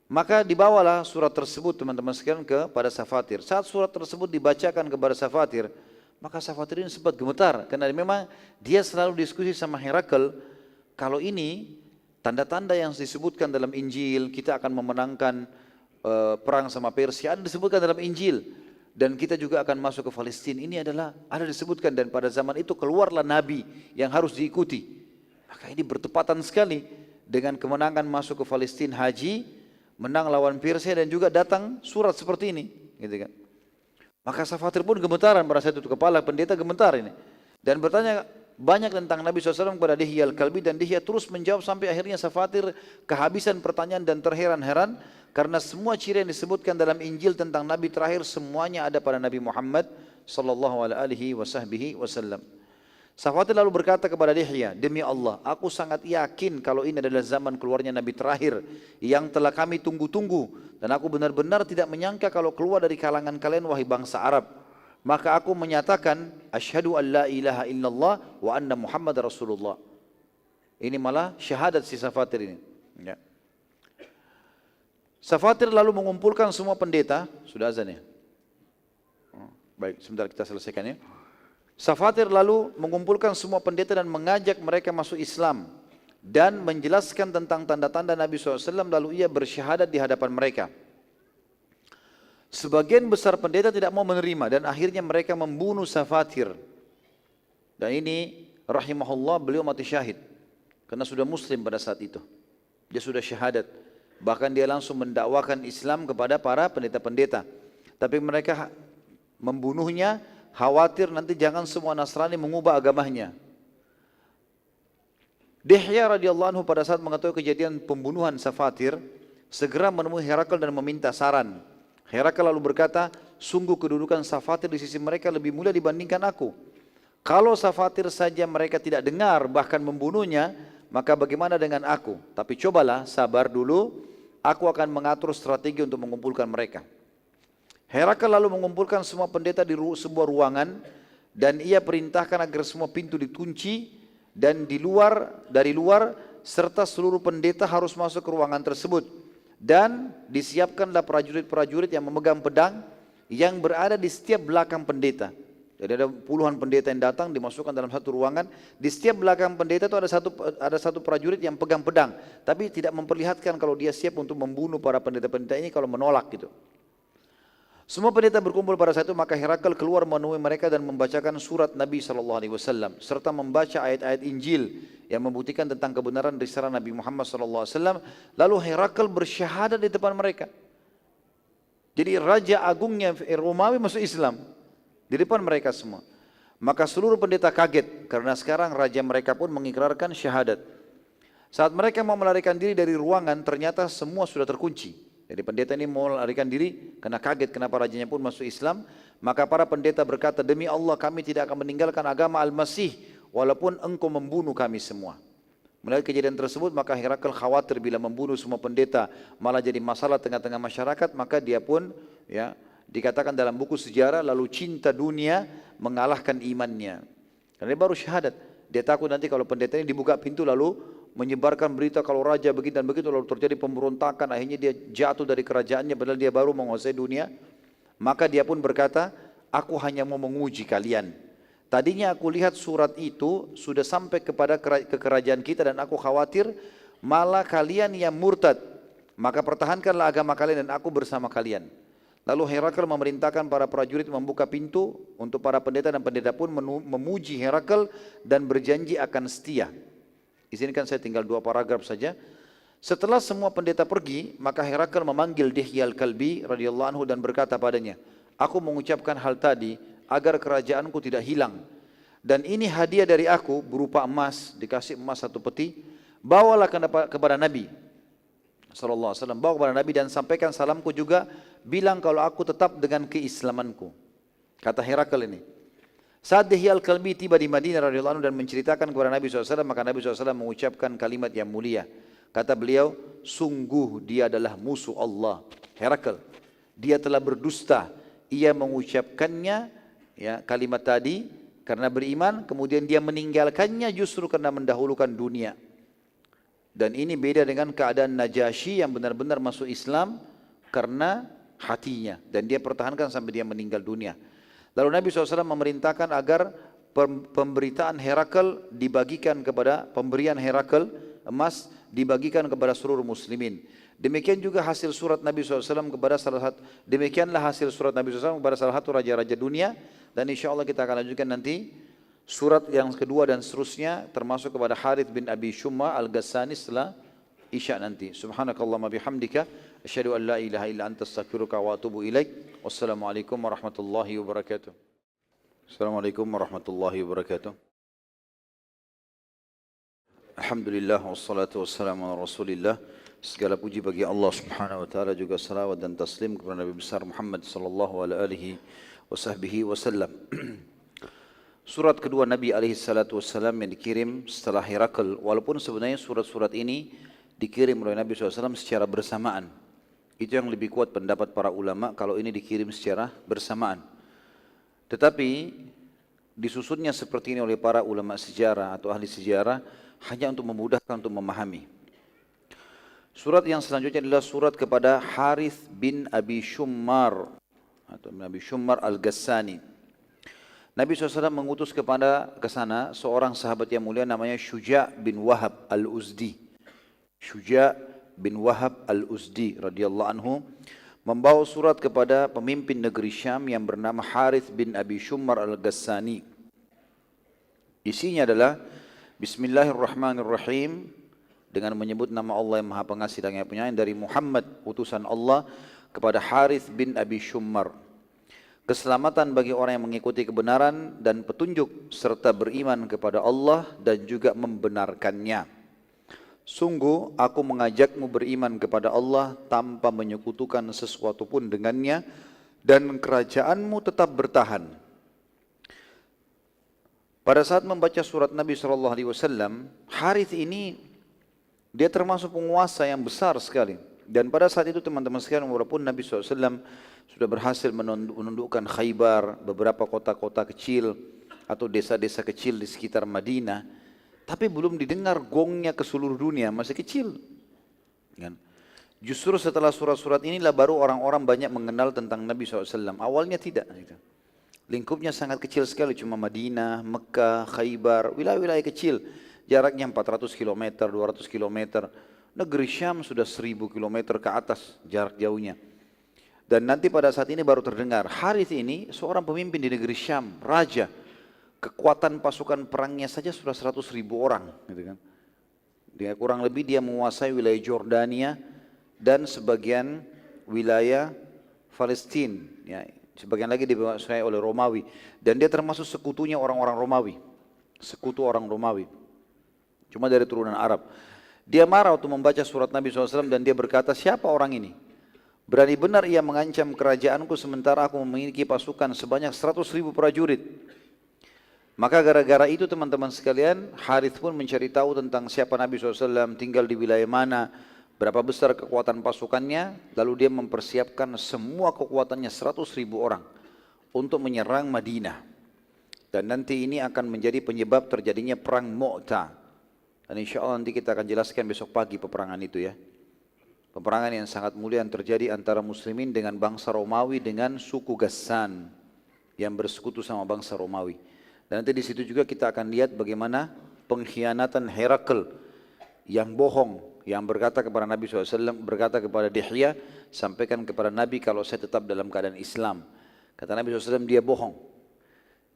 Maka dibawalah surat tersebut teman-teman sekalian kepada Safatir. Saat surat tersebut dibacakan kepada Safatir, maka Safatir ini sempat gemetar karena memang dia selalu diskusi sama Herakl, kalau ini tanda-tanda yang disebutkan dalam Injil, kita akan memenangkan perang sama Persia, ada disebutkan dalam Injil, dan kita juga akan masuk ke Palestina. Ini adalah ada disebutkan, dan pada zaman itu keluarlah Nabi yang harus diikuti. Maka ini bertepatan sekali dengan kemenangan masuk ke Palestina haji, menang lawan Persia, dan juga datang surat seperti ini, gitu kan. Maka Safatir pun gemetaran pada saat itu, kepala pendeta gemetar ini, dan bertanya banyak tentang Nabi SAW kepada Dihya al-Kalbi, dan Dihya terus menjawab sampai akhirnya Safatir kehabisan pertanyaan dan terheran-heran karena semua ciri yang disebutkan dalam Injil tentang Nabi terakhir semuanya ada pada Nabi Muhammad sallallahu alaihi wasallam. Safatir lalu berkata kepada Dihya, demi Allah, aku sangat yakin kalau ini adalah zaman keluarnya Nabi terakhir yang telah kami tunggu-tunggu, dan aku benar-benar tidak menyangka kalau keluar dari kalangan kalian wahai bangsa Arab. Maka aku menyatakan asyhadu an la ilaha illallah wa anna Muhammad Rasulullah. Ini malah syahadat si Safatir ini. Ya. Safatir lalu mengumpulkan semua pendeta. Sudah azan ya? Baik, sebentar kita selesaikan ya. Safatir lalu mengumpulkan semua pendeta dan mengajak mereka masuk Islam dan menjelaskan tentang tanda-tanda Nabi SAW, lalu ia bersyahadat di hadapan mereka. Sebagian besar pendeta tidak mau menerima dan akhirnya mereka membunuh Safatir. Dan ini rahimahullah, beliau mati syahid karena sudah muslim pada saat itu. Dia sudah syahadat. Bahkan dia langsung mendakwakan Islam kepada para pendeta-pendeta. Tapi mereka membunuhnya khawatir nanti jangan semua Nasrani mengubah agamanya. Dihya radhiyallahu anhu pada saat mengetahui kejadian pembunuhan Safatir, segera menemui Herakl dan meminta saran. Herakl lalu berkata, sungguh kedudukan Safatir di sisi mereka lebih mulia dibandingkan aku. Kalau Safatir saja mereka tidak dengar bahkan membunuhnya, maka bagaimana dengan aku? Tapi cobalah sabar dulu, aku akan mengatur strategi untuk mengumpulkan mereka. Herakl lalu mengumpulkan semua pendeta di sebuah ruangan dan ia perintahkan agar semua pintu dikunci dan dari luar serta seluruh pendeta harus masuk ke ruangan tersebut. Dan disiapkanlah prajurit-prajurit yang memegang pedang yang berada di setiap belakang pendeta. Jadi ada puluhan pendeta yang datang dimasukkan dalam satu ruangan. Di setiap belakang pendeta itu ada satu prajurit yang pegang pedang, tapi tidak memperlihatkan kalau dia siap untuk membunuh para pendeta-pendeta ini kalau menolak gitu. Semua pendeta berkumpul pada saat itu, maka Herakl keluar menemui mereka dan membacakan surat Nabi SAW serta membaca ayat-ayat Injil yang membuktikan tentang kebenaran risalah Nabi Muhammad SAW. Lalu Herakl bersyahadat di depan mereka. Jadi raja agungnya Romawi masuk Islam di depan mereka semua. Maka seluruh pendeta kaget karena sekarang raja mereka pun mengikrarkan syahadat. Saat mereka mau melarikan diri dari ruangan, ternyata semua sudah terkunci. Jadi pendeta ini mau melarikan diri karena kaget kenapa rajanya pun masuk Islam. Maka para pendeta berkata, demi Allah kami tidak akan meninggalkan agama Al-Masih walaupun engkau membunuh kami semua. Melihat kejadian tersebut, maka Herakl khawatir bila membunuh semua pendeta malah jadi masalah tengah-tengah masyarakat. Maka dia pun ya dikatakan dalam buku sejarah lalu cinta dunia mengalahkan imannya. Karena dia baru syahadat. Dia takut nanti kalau pendeta ini dibuka pintu lalu menyebarkan berita kalau raja begitu dan begitu, lalu terjadi pemberontakan, akhirnya dia jatuh dari kerajaannya padahal dia baru menguasai dunia. Maka dia pun berkata, aku hanya mau menguji kalian. Tadinya aku lihat surat itu sudah sampai kepada kerajaan kita dan aku khawatir malah kalian yang murtad. Maka pertahankanlah agama kalian dan aku bersama kalian. Lalu Herakl memerintahkan para prajurit membuka pintu untuk para pendeta dan pendeta pun memuji Herakl dan berjanji akan setia. Di sini kan saya tinggal 2 paragraf saja. Setelah semua pendeta pergi, maka Herakl memanggil Dihya al-Kalbi radhiyallahu anhu dan berkata padanya, aku mengucapkan hal tadi agar kerajaanku tidak hilang. Dan ini hadiah dari aku berupa emas, dikasih emas 1 peti, bawalah kepada Nabi sallallahu alaihi wasallam, bawa kepada Nabi dan sampaikan salamku juga, bilang kalau aku tetap dengan keislamanku. Kata Herakl ini. Saat Dihya al-Kalbi tiba di Madinah radhiyallahu anhu dan menceritakan kepada Nabi SAW, maka Nabi SAW mengucapkan kalimat yang mulia. Kata beliau, sungguh dia adalah musuh Allah. Herakl, dia telah berdusta. Ia mengucapkannya, ya, kalimat tadi karena beriman, kemudian dia meninggalkannya justru karena mendahulukan dunia. Dan ini beda dengan keadaan Najasyi yang benar-benar masuk Islam karena hatinya. Dan dia pertahankan sampai dia meninggal dunia. Lalu Nabi SAW memerintahkan agar pemberitaan Herakl dibagikan kepada, pemberian Herakl emas dibagikan kepada seluruh muslimin. Demikian juga hasil surat Nabi SAW kepada demikianlah hasil surat Nabi SAW kepada salah satu raja-raja dunia. Dan insya Allah kita akan lanjutkan nanti surat yang kedua dan seterusnya, termasuk kepada Harith bin Abi Shumma al-Ghassani setelah Isya nanti. Subhanakallahumma bihamdika asyhadu an la ilaha illa anta astaghfiruka wa atubu ilaik. Wassalamualaikum warahmatullahi wabarakatuh. Assalamualaikum warahmatullahi wabarakatuh. Alhamdulillah wassalatu wassalamu ala Rasulillah. Segala puji bagi Allah Subhanahu wa taala, juga salawat dan taslim kepada Nabi besar Muhammad sallallahu alaihi wasallam. Surat kedua Nabi alaihi salatu wassalam yang dikirim setelah Herakl, walaupun sebenarnya surat-surat ini dikirim oleh Nabi SAW secara bersamaan. Itu yang lebih kuat pendapat para ulama kalau ini dikirim secara bersamaan. Tetapi disusunnya seperti ini oleh para ulama sejarah atau ahli sejarah hanya untuk memudahkan untuk memahami. Surat yang selanjutnya adalah surat kepada Harith bin Abi Shummar atau Nabi Shummar al-Ghassani. Nabi SAW mengutus ke sana seorang sahabat yang mulia namanya Syuja' bin Wahab al-Uzdi. Syuja' bin Wahab al-Uzdi radhiyallahu anhu membawa surat kepada pemimpin negeri Syam yang bernama Harith bin Abi Shummar al-Ghassani. Isinya adalah Bismillahirrahmanirrahim, dengan menyebut nama Allah yang Maha Pengasih dan yang Penyayang, dari Muhammad utusan Allah kepada Harith bin Abi Shummar. Keselamatan bagi orang yang mengikuti kebenaran dan petunjuk serta beriman kepada Allah dan juga membenarkannya. Sungguh aku mengajakmu beriman kepada Allah tanpa menyekutukan sesuatu pun dengannya, dan kerajaanmu tetap bertahan. Pada saat membaca surat Nabi SAW, Harith ini dia termasuk penguasa yang besar sekali. Dan pada saat itu teman-teman sekalian, walaupun Nabi SAW sudah berhasil menundukkan Khaybar, beberapa kota-kota kecil atau desa-desa kecil di sekitar Madinah, tapi belum didengar gongnya ke seluruh dunia, masih kecil. Justru setelah surat-surat inilah baru orang-orang banyak mengenal tentang Nabi SAW. Awalnya tidak. Lingkupnya sangat kecil sekali, cuma Madinah, Mekah, Khaybar, wilayah-wilayah kecil. Jaraknya 400 km, 200 km. Negeri Syam sudah 1000 km ke atas jarak jauhnya. Dan nanti pada saat ini baru terdengar. Harith ini seorang pemimpin di negeri Syam, raja. Kekuatan pasukan perangnya saja sudah 100.000 orang, gitu kan. Dia kurang lebih dia menguasai wilayah Jordania dan sebagian wilayah Palestina, ya, sebagian lagi dikuasai oleh Romawi, dan dia termasuk sekutunya orang-orang Romawi, sekutu orang Romawi, cuma dari turunan Arab. Dia marah waktu membaca surat Nabi SAW dan dia berkata, siapa orang ini? Berani benar ia mengancam kerajaanku sementara aku memiliki pasukan sebanyak 100.000 prajurit. Maka gara-gara itu teman-teman sekalian, Harith pun mencari tahu tentang siapa Nabi SAW, tinggal di wilayah mana, berapa besar kekuatan pasukannya, lalu dia mempersiapkan semua kekuatannya 100.000 orang untuk menyerang Madinah. Dan nanti ini akan menjadi penyebab terjadinya perang Mu'tah. Dan insya Allah nanti kita akan jelaskan besok pagi peperangan itu ya. Peperangan yang sangat mulia yang terjadi antara muslimin dengan bangsa Romawi dengan suku Ghassan yang bersekutu sama bangsa Romawi. Dan nanti di situ juga kita akan lihat bagaimana pengkhianatan Herakl yang bohong, yang berkata kepada Nabi SAW, berkata kepada Dihya, sampaikan kepada Nabi kalau saya tetap dalam keadaan Islam. Kata Nabi SAW, dia bohong.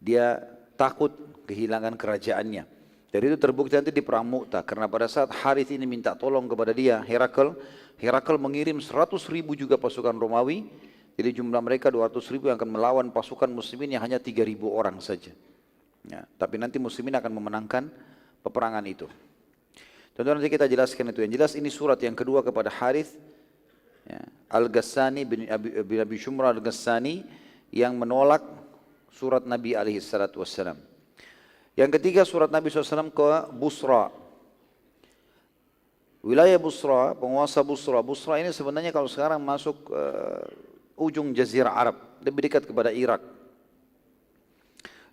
Dia takut kehilangan kerajaannya. Dari itu terbukti nanti di perang Mu'tah, karena pada saat Harith ini minta tolong kepada dia, Herakl mengirim 100.000 juga pasukan Romawi, jadi jumlah mereka 200.000 yang akan melawan pasukan muslimin yang hanya 3.000 orang saja. Ya, tapi nanti muslimin akan memenangkan peperangan itu. Tentu nanti kita jelaskan itu. Yang jelas ini surat yang kedua kepada Harith ya, Al-Ghassani bin Abi Shumra Al-Ghassani yang menolak surat Nabi SAW. Yang ketiga surat Nabi SAW ke Busra. Wilayah Busra, penguasa Busra. Busra ini sebenarnya kalau sekarang masuk ujung Jazirah Arab, lebih dekat kepada Irak.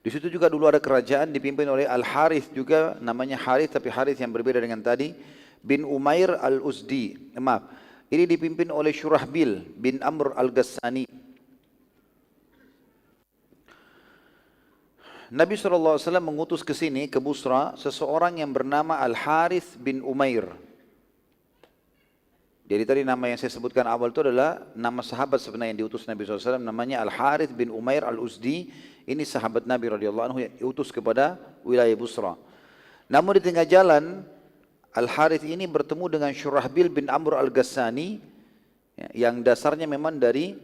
Di situ juga dulu ada kerajaan dipimpin oleh Al-Harith juga, namanya Harith tapi Harith yang berbeda dengan tadi, bin Umair Al-Uzdi. Maaf, ini dipimpin oleh Shurahbil bin Amr Al-Ghassani. Nabi SAW mengutus ke sini, ke Busra, seseorang yang bernama Al-Harith bin Umair. Jadi tadi nama yang saya sebutkan awal itu adalah nama sahabat sebenarnya yang diutus Nabi SAW, namanya Al-Harith bin Umair Al-Uzdi. Ini sahabat Nabi radhiyallahu anhu yang diutus kepada wilayah Busra. Namun di tengah jalan, Al-Harith ini bertemu dengan Shurahbil bin Amr Al-Ghassani, yang dasarnya memang dari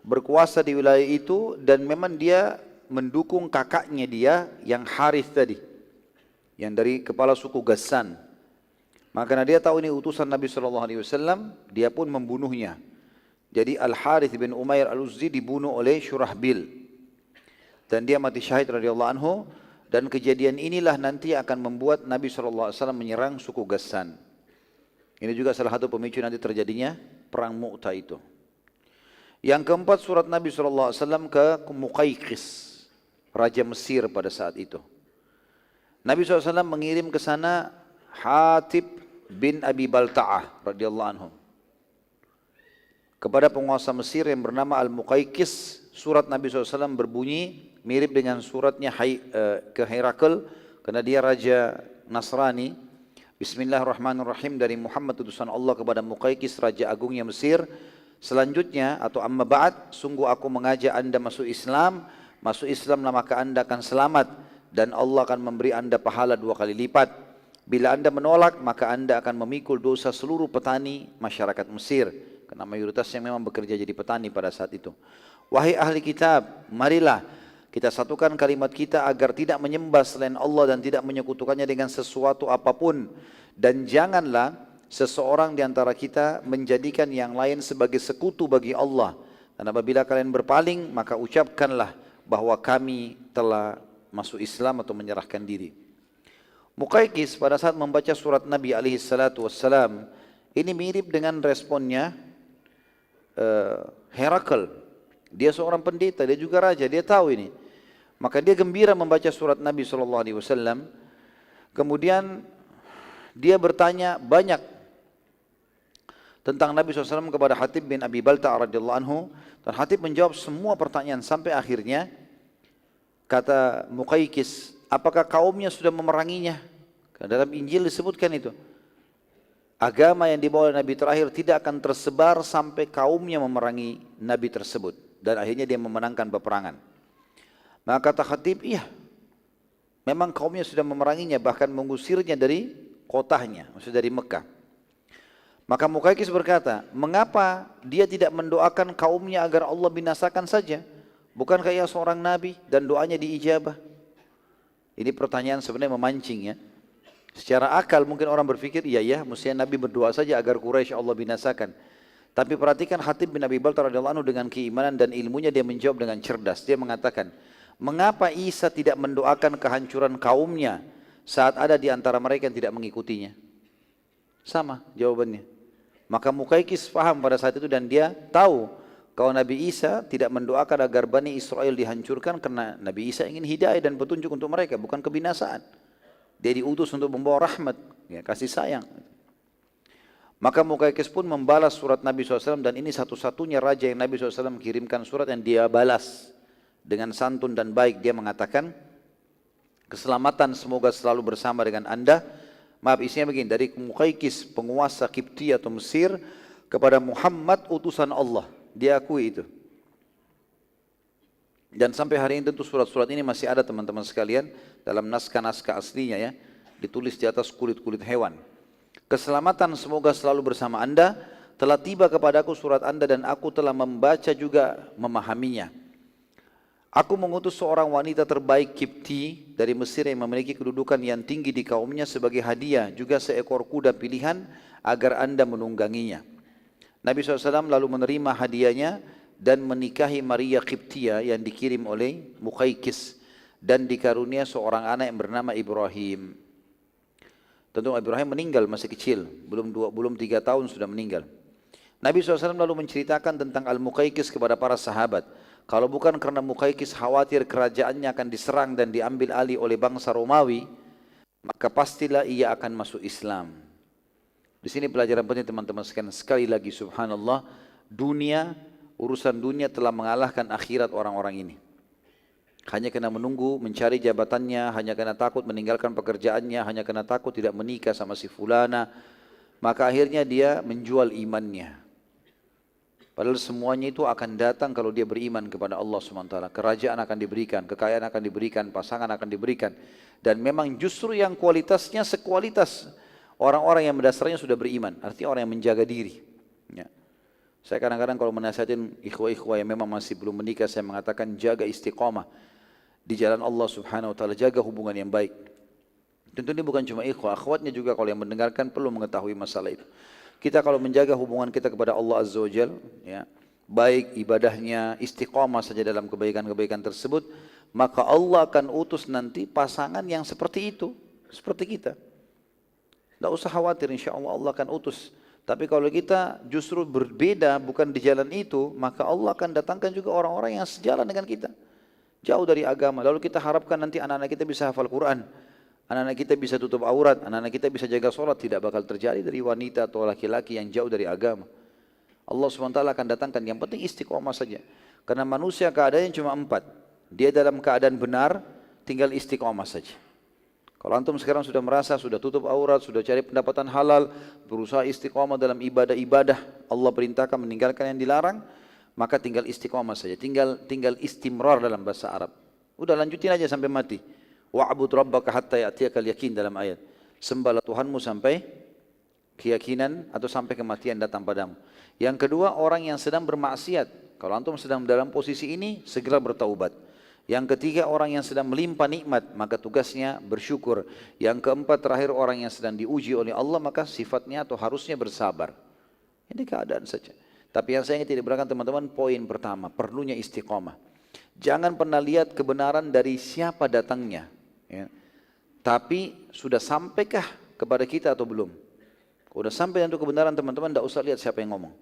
berkuasa di wilayah itu, dan memang dia mendukung kakaknya dia yang Harith tadi, yang dari kepala suku Ghassan. Maka karena dia tahu ini utusan Nabi SAW, dia pun membunuhnya. Jadi Al-Harith bin Umair Al-Uzdi dibunuh oleh Shurahbil. Dan dia mati syahid radhiyallahu anhu. Dan kejadian inilah nanti akan membuat Nabi SAW menyerang suku Ghassan. Ini juga salah satu pemicu nanti terjadinya perang Mu'tah itu. Yang keempat surat Nabi SAW ke Muqayqis, Raja Mesir pada saat itu. Nabi SAW mengirim ke sana Hatib bin Abi Balta'ah radhiyallahu anhu. Kepada penguasa Mesir yang bernama Al-Muqayqis, surat Nabi SAW berbunyi mirip dengan suratnya ke Herakl, karena dia raja Nasrani. Bismillahirrahmanirrahim, dari Muhammad utusan Allah kepada Muqayqis, raja agungnya Mesir. Selanjutnya atau amma ba'd, sungguh aku mengajak anda masuk Islam. Masuk Islam maka anda akan selamat dan Allah akan memberi anda pahala 2 kali lipat. Bila anda menolak maka anda akan memikul dosa seluruh petani masyarakat Mesir, karena mayoritasnya memang bekerja jadi petani pada saat itu. Wahai ahli kitab, marilah kita satukan kalimat kita agar tidak menyembah selain Allah dan tidak menyekutukannya dengan sesuatu apapun. Dan janganlah seseorang di antara kita menjadikan yang lain sebagai sekutu bagi Allah. Dan apabila kalian berpaling, maka ucapkanlah bahwa kami telah masuk Islam atau menyerahkan diri. Muqayqis pada saat membaca surat Nabi SAW, ini mirip dengan responnya Herakl. Dia seorang pendeta, dia juga raja, dia tahu ini. Maka dia gembira membaca surat Nabi SAW. Kemudian dia bertanya banyak tentang Nabi SAW kepada Hatib bin Abi Balta'ah radhiyallahu anhu. Dan Hatib menjawab semua pertanyaan sampai akhirnya kata Muqayqis, apakah kaumnya sudah memeranginya? Karena dalam Injil disebutkan itu. Agama yang dibawa oleh Nabi terakhir tidak akan tersebar sampai kaumnya memerangi Nabi tersebut. Dan akhirnya dia memenangkan peperangan. Maka kata Khatib, iya, memang kaumnya sudah memeranginya, bahkan mengusirnya dari kotanya, maksudnya dari Mekah. Maka Muqayqis berkata, mengapa dia tidak mendoakan kaumnya agar Allah binasakan saja? Bukankah ia seorang nabi dan doanya diijabah? Ini pertanyaan sebenarnya memancing ya. Secara akal mungkin orang berpikir, iya ya, mestinya Nabi berdoa saja agar Quraisy Allah binasakan. Tapi perhatikan Hatib bin Abi Balta'ah radhiyallahu anhu dengan keimanan dan ilmunya, dia menjawab dengan cerdas. Dia mengatakan, mengapa Isa tidak mendoakan kehancuran kaumnya saat ada di antara mereka yang tidak mengikutinya? Sama jawabannya. Maka Muqayqis paham pada saat itu dan dia tahu kalau Nabi Isa tidak mendoakan agar Bani Israel dihancurkan karena Nabi Isa ingin hidayah dan petunjuk untuk mereka, bukan kebinasaan. Dia diutus untuk membawa rahmat, ya, kasih sayang. Maka Muqayqis pun membalas surat Nabi SAW, dan ini satu-satunya raja yang Nabi SAW kirimkan surat yang dia balas dengan santun dan baik. Dia mengatakan, keselamatan semoga selalu bersama dengan anda. Maaf, isinya begini, dari Muqayqis penguasa Kipti atau Mesir kepada Muhammad utusan Allah. Dia akui itu. Dan sampai hari ini tentu surat-surat ini masih ada teman-teman sekalian dalam naskah-naskah aslinya ya, ditulis di atas kulit-kulit hewan. Keselamatan semoga selalu bersama anda, telah tiba kepadaku surat anda dan aku telah membaca juga memahaminya. Aku mengutus seorang wanita terbaik Kipti dari Mesir yang memiliki kedudukan yang tinggi di kaumnya sebagai hadiah, juga seekor kuda pilihan agar anda menungganginya. Nabi SAW lalu menerima hadiahnya dan menikahi Maria Kiptia yang dikirim oleh Muqaykis dan dikarunia seorang anak yang bernama Ibrahim. Tentu Ibrahim meninggal masih kecil, belum 3 tahun sudah meninggal. Nabi SAW lalu menceritakan tentang Al-Muqaykis kepada para sahabat. Kalau bukan karena Muqaykis khawatir kerajaannya akan diserang dan diambil alih oleh bangsa Romawi, maka pastilah ia akan masuk Islam. Di sini pelajaran penting teman-teman sekalian. Sekali lagi subhanallah, urusan dunia telah mengalahkan akhirat orang-orang ini. Hanya karena menunggu mencari jabatannya, hanya karena takut meninggalkan pekerjaannya, hanya karena takut tidak menikah sama si fulana, maka akhirnya dia menjual imannya. Padahal semuanya itu akan datang kalau dia beriman kepada Allah SWT. Kerajaan akan diberikan, kekayaan akan diberikan, pasangan akan diberikan. Dan memang justru yang kualitasnya sekualitas orang-orang yang mendasarnya sudah beriman. Artinya orang yang menjaga diri. Ya. Saya kadang-kadang kalau menasihatin ikhwah-ikhwah yang memang masih belum menikah, saya mengatakan jaga istiqamah di jalan Allah Subhanahu Wa Taala, jaga hubungan yang baik. Tentu ini bukan cuma ikhwah, akhwatnya juga kalau yang mendengarkan perlu mengetahui masalah itu. Kita kalau menjaga hubungan kita kepada Allah Azza wa Jal, ya, baik ibadahnya, istiqamah saja dalam kebaikan-kebaikan tersebut, maka Allah akan utus nanti pasangan yang seperti itu, seperti kita. Tidak usah khawatir, insya Allah Allah akan utus. Tapi kalau kita justru berbeda, bukan di jalan itu, maka Allah akan datangkan juga orang-orang yang sejalan dengan kita. Jauh dari agama, lalu kita harapkan nanti anak-anak kita bisa hafal Quran, anak-anak kita bisa tutup aurat, anak-anak kita bisa jaga sholat. Tidak bakal terjadi dari wanita atau laki-laki yang jauh dari agama. Allah SWT akan datangkan, yang penting istiqomah saja. Karena manusia keadaannya cuma 4. Dia dalam keadaan benar, tinggal istiqomah saja. Kalau antum sekarang sudah merasa, sudah tutup aurat, sudah cari pendapatan halal, berusaha istiqomah dalam ibadah-ibadah, Allah perintahkan meninggalkan yang dilarang, maka tinggal istiqomah saja. Tinggal istimrar dalam bahasa Arab. Udah lanjutin aja sampai mati. Wa'bud rabbaka hatta ya'tiyakal yakin dalam ayat. Sembahlah Tuhanmu sampai keyakinan atau sampai kematian datang padamu. Yang kedua, orang yang sedang bermaksiat. Kalau antum sedang dalam posisi ini, segera bertaubat. Yang ketiga, orang yang sedang melimpah nikmat, maka tugasnya bersyukur. Yang keempat, terakhir, orang yang sedang diuji oleh Allah, maka sifatnya atau harusnya bersabar. Ini keadaan saja. Tapi yang saya ingin tidak berikan teman-teman, poin pertama, perlunya istiqamah. Jangan pernah lihat kebenaran dari siapa datangnya. Ya. Tapi sudah sampaikah kepada kita atau belum? Kalau sudah sampai untuk kebenaran teman-teman, tidak usah lihat siapa yang ngomong.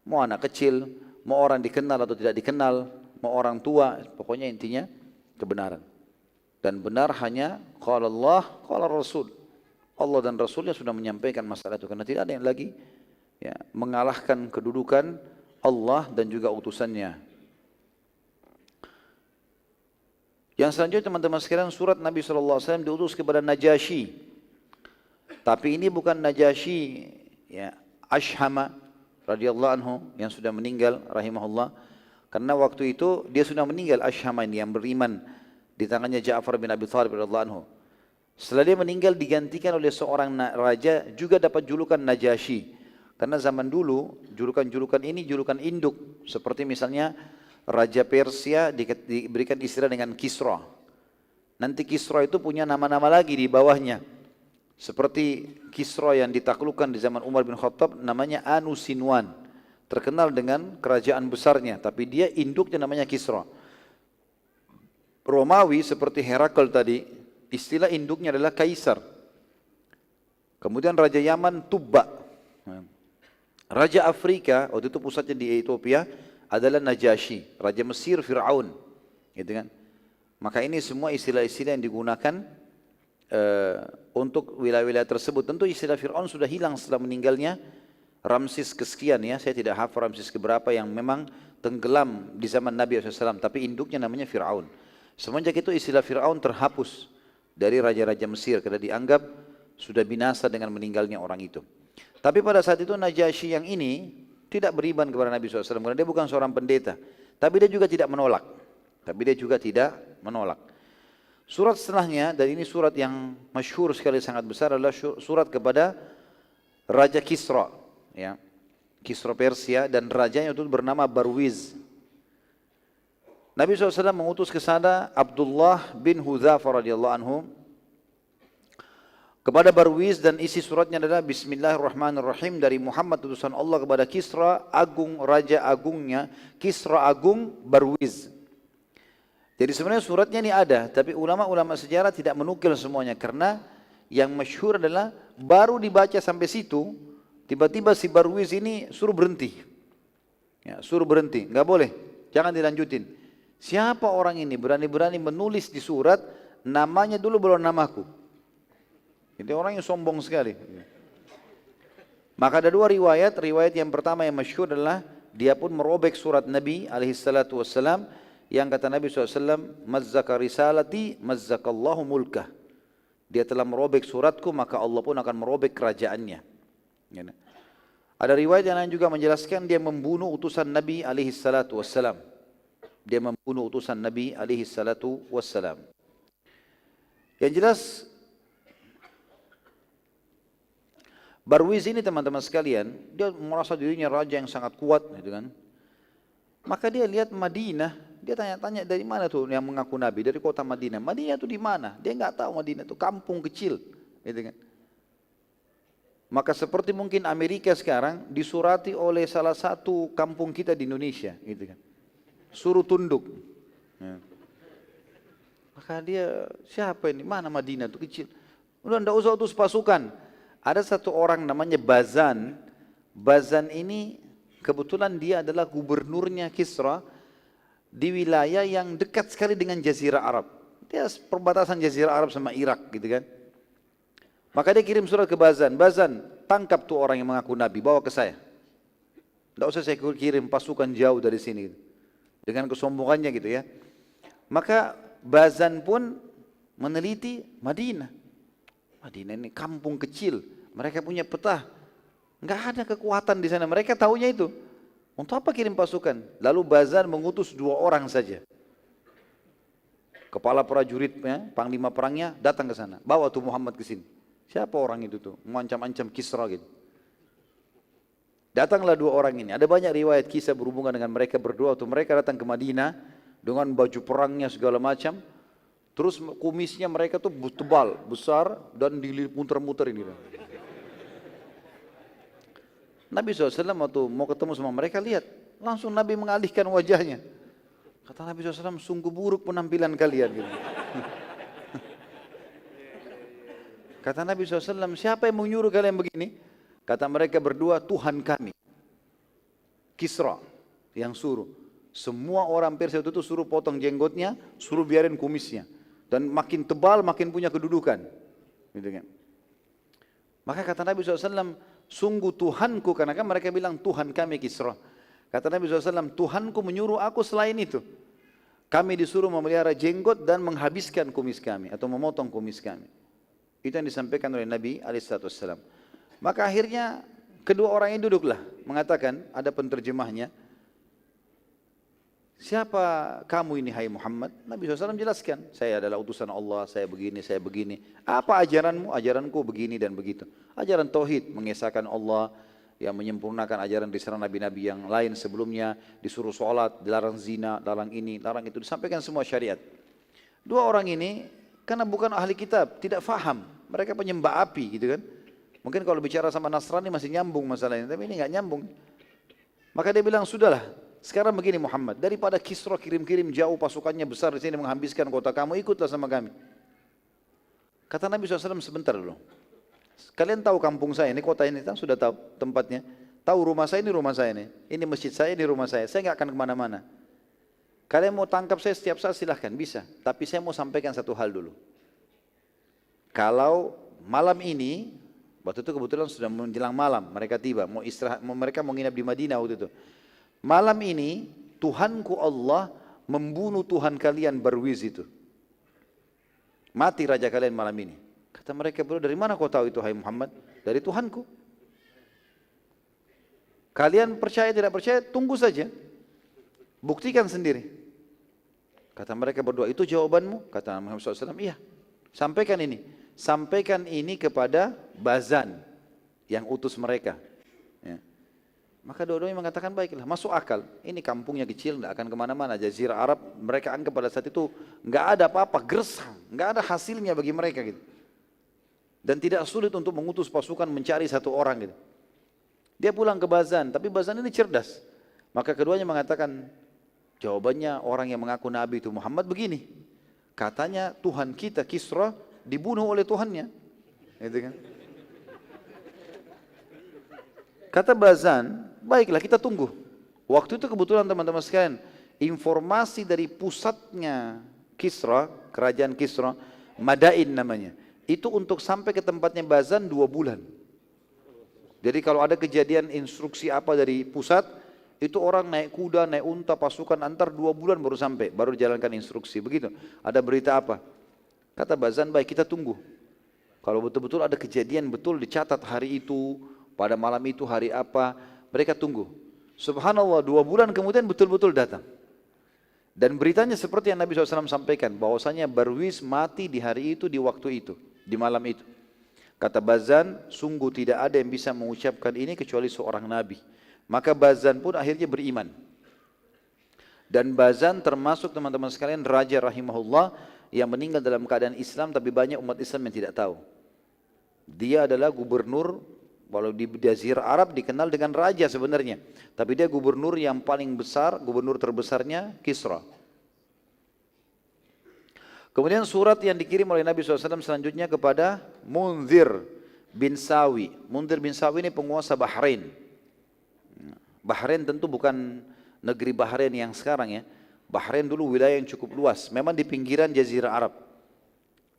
Mau anak kecil, mau orang dikenal atau tidak dikenal, mau orang tua, pokoknya intinya kebenaran. Dan benar hanya qala Allah, qala Rasul. Allah dan Rasulnya sudah menyampaikan masalah itu. Karena tidak ada yang lagi ya, mengalahkan kedudukan Allah dan juga utusannya. Yang selanjutnya teman-teman sekalian, surat Nabi SAW diutus kepada Najasyi. Tapi ini bukan Najasyi ya, Ashhama radhiyallahu anhu yang sudah meninggal rahimahullah. Karena waktu itu dia sudah meninggal, Ashhama ini yang beriman di tangannya Ja'far bin Abi Thalib radhiyallahu anhu. Setelah dia meninggal digantikan oleh seorang raja juga dapat julukan Najasyi. Karena zaman dulu julukan-julukan ini julukan induk. Seperti misalnya Raja Persia diberikan istilah dengan Kisra. Nanti Kisra itu punya nama-nama lagi di bawahnya. Seperti Kisra yang ditaklukkan di zaman Umar bin Khattab namanya Anusinwan. Terkenal dengan kerajaan besarnya. Tapi dia induknya namanya Kisra. Romawi seperti Herakl tadi, istilah induknya adalah Kaisar. Kemudian Raja Yaman Tubba. Raja Afrika, waktu itu pusatnya di Ethiopia, adalah Najasyi, Raja Mesir Fir'aun, gitu kan? Maka ini semua istilah-istilah yang digunakan untuk wilayah-wilayah tersebut. Tentu istilah Fir'aun sudah hilang setelah meninggalnya Ramses kesekian ya, saya tidak hafal Ramses keberapa yang memang tenggelam di zaman Nabi SAW, tapi induknya namanya Fir'aun. Semenjak itu istilah Fir'aun terhapus dari raja-raja Mesir karena dianggap sudah binasa dengan meninggalnya orang itu. Tapi pada saat itu Najasyi yang ini tidak beriman kepada Nabi SAW karena dia bukan seorang pendeta. Tapi dia juga tidak menolak. Surat setelahnya, dan ini surat yang masyhur sekali sangat besar, adalah surat kepada Raja Kisra. Ya. Kisra Persia dan rajanya itu bernama Barwiz. Nabi SAW mengutus ke sana Abdullah bin Hudzafah radhiyallahu anhu kepada Barwiz, dan isi suratnya adalah Bismillahirrahmanirrahim dari Muhammad utusan Allah kepada Kisra agung, raja agungnya Kisra agung Barwiz. Jadi sebenarnya suratnya ini ada, tapi ulama-ulama sejarah tidak menukil semuanya karena yang masyhur adalah baru dibaca sampai situ, tiba-tiba si Barwiz ini suruh berhenti. Ya, suruh berhenti, nggak boleh, jangan dilanjutin. Siapa orang ini berani-berani menulis di surat namanya dulu belum namaku? Jadi orang yang sombong sekali. Maka ada dua riwayat. Riwayat yang pertama yang masyhur adalah dia pun merobek surat Nabi alaihissalatu wassalam, yang kata Nabi SAW, mazzaka risalati mazzakallahu mulkah. Dia telah merobek suratku, maka Allah pun akan merobek kerajaannya. Ada riwayat yang lain juga menjelaskan dia membunuh utusan Nabi alaihissalatu wassalam. Dia membunuh utusan Nabi alaihissalatu wassalam. Yang jelas Barwiz ini teman-teman sekalian, dia merasa dirinya raja yang sangat kuat, gitu kan. Maka dia lihat Madinah, dia tanya-tanya dari mana tuh yang mengaku Nabi, dari kota Madinah. Madinah itu di mana? Dia nggak tahu Madinah itu kampung kecil, gitu kan. Maka seperti mungkin Amerika sekarang disurati oleh salah satu kampung kita di Indonesia, gitu kan. Suruh tunduk. Ya. Maka dia, siapa ini? Mana Madinah itu kecil? Udah nggak usah utus pasukan. Ada satu orang namanya Bazan. Bazan ini kebetulan dia adalah gubernurnya Kisra di wilayah yang dekat sekali dengan Jazirah Arab. Dia perbatasan Jazirah Arab sama Irak, gitu kan. Maka dia kirim surat ke Bazan. Bazan, tangkap tuh orang yang mengaku Nabi, bawa ke saya. Tidak usah saya kirim pasukan jauh dari sini. Dengan kesombongannya gitu ya. Maka Bazan pun meneliti Madinah. Madinah ini kampung kecil. Mereka punya peta. Nggak ada kekuatan di sana. Mereka tahunya itu. Untuk apa kirim pasukan? Lalu Bazan mengutus 2 orang saja. Kepala prajuritnya, panglima perangnya datang ke sana. Bawa tuh Muhammad ke sini. Siapa orang itu tuh? Mengancam-ancam Kisra gitu. Datanglah 2 orang ini. Ada banyak riwayat kisah berhubungan dengan mereka berdua. Waktu mereka datang ke Madinah dengan baju perangnya segala macam. Terus kumisnya mereka tuh tebal, besar, dan dimuter-muter ini. Nabi SAW waktu mau ketemu sama mereka, lihat. Langsung Nabi mengalihkan wajahnya. Kata Nabi SAW, sungguh buruk penampilan kalian. Gitu. Kata Nabi SAW, siapa yang menyuruh kalian begini? Kata mereka berdua, Tuhan kami. Kisra yang suruh. Semua orang Persia itu suruh potong jenggotnya, suruh biarin kumisnya. Dan makin tebal, makin punya kedudukan. Gitu kan. Maka kata Nabi SAW, sungguh Tuhanku, karena kan mereka bilang Tuhan kami Kisra. Kata Nabi SAW, Tuhanku menyuruh aku selain itu. Kami disuruh memelihara jenggot dan menghabiskan kumis kami, atau memotong kumis kami. Itu yang disampaikan oleh Nabi SAW. Maka akhirnya kedua orang ini duduklah, mengatakan, ada penterjemahnya, siapa kamu ini hai Muhammad? Nabi SAW jelaskan, saya adalah utusan Allah, saya begini, saya begini. Apa ajaranmu? Ajaranku begini dan begitu. Ajaran tauhid, mengesahkan Allah, yang menyempurnakan ajaran risalah nabi-nabi yang lain sebelumnya, disuruh sholat, dilarang zina, larang ini, larang itu, disampaikan semua syariat. 2 orang ini, karena bukan ahli kitab, tidak faham. Mereka penyembah api gitu kan. Mungkin kalau bicara sama Nasrani masih nyambung masalahnya, tapi ini nggak nyambung. Maka dia bilang, sudahlah. Sekarang begini Muhammad, daripada Kisra kirim-kirim jauh pasukannya besar di sini menghabiskan kota kamu, ikutlah sama kami. Kata Nabi SAW, sebentar dulu. Kalian tahu kampung saya, ini kota ini, sudah tahu tempatnya. Tahu rumah saya, ini rumah saya ini. Ini masjid saya, ini rumah saya. Saya nggak akan kemana-mana. Kalian mau tangkap saya setiap saat silahkan, bisa. Tapi saya mau sampaikan satu hal dulu. Kalau malam ini, waktu itu kebetulan sudah menjelang malam, mereka tiba, mau istirahat, mereka mau nginap di Madinah waktu itu. Malam ini Tuhanku Allah membunuh Tuhan kalian Barwiz itu. Mati raja kalian malam ini. Kata mereka berdua, dari mana kau tahu itu hai Muhammad? Dari Tuhanku. Kalian percaya tidak percaya, tunggu saja. Buktikan sendiri. Kata mereka berdua, itu jawabanmu? Kata Muhammad SAW, iya. Sampaikan ini. Sampaikan ini kepada Bazan yang utus mereka. Ya. Maka dua-duanya mengatakan baiklah, masuk akal. Ini kampungnya kecil, tidak akan kemana-mana. Jazirah Arab, mereka anggap pada saat itu nggak ada apa-apa, gersang, nggak ada hasilnya bagi mereka gitu. Dan tidak sulit untuk mengutus pasukan mencari satu orang gitu. Dia pulang ke Bazan, tapi Bazan ini cerdas. Maka keduanya mengatakan, jawabannya orang yang mengaku Nabi itu Muhammad begini. Katanya Tuhan kita Kisra dibunuh oleh Tuhannya. Gitu kan? Kata Bazan, baiklah kita tunggu. Waktu itu kebetulan teman-teman sekalian, informasi dari pusatnya Kisra, kerajaan Kisra, Madain namanya. Itu untuk sampai ke tempatnya Bazan 2 bulan. Jadi kalau ada kejadian instruksi apa dari pusat, itu orang naik kuda, naik unta, pasukan antar 2 bulan baru sampai, baru dijalankan instruksi. Begitu. Ada berita apa? Kata Bazan, baik kita tunggu. Kalau betul-betul ada kejadian betul dicatat hari itu, pada malam itu hari apa, mereka tunggu. Subhanallah, 2 bulan kemudian betul-betul datang. Dan beritanya seperti yang Nabi SAW sampaikan, bahwasanya Barwis mati di hari itu, di waktu itu, di malam itu. Kata Bazan, sungguh tidak ada yang bisa mengucapkan ini kecuali seorang Nabi. Maka Bazan pun akhirnya beriman. Dan Bazan termasuk teman-teman sekalian raja rahimahullah yang meninggal dalam keadaan Islam, tapi banyak umat Islam yang tidak tahu. Dia adalah gubernur, walau di Jazirah Arab dikenal dengan raja sebenarnya, tapi dia gubernur yang paling besar, gubernur terbesarnya Kisra. Kemudian surat yang dikirim oleh Nabi SAW selanjutnya kepada Munzir bin Sawi. Munzir bin Sawi ini penguasa Bahrain. Bahrain tentu bukan negeri Bahrain yang sekarang ya. Bahrain dulu wilayah yang cukup luas, memang di pinggiran Jazirah Arab,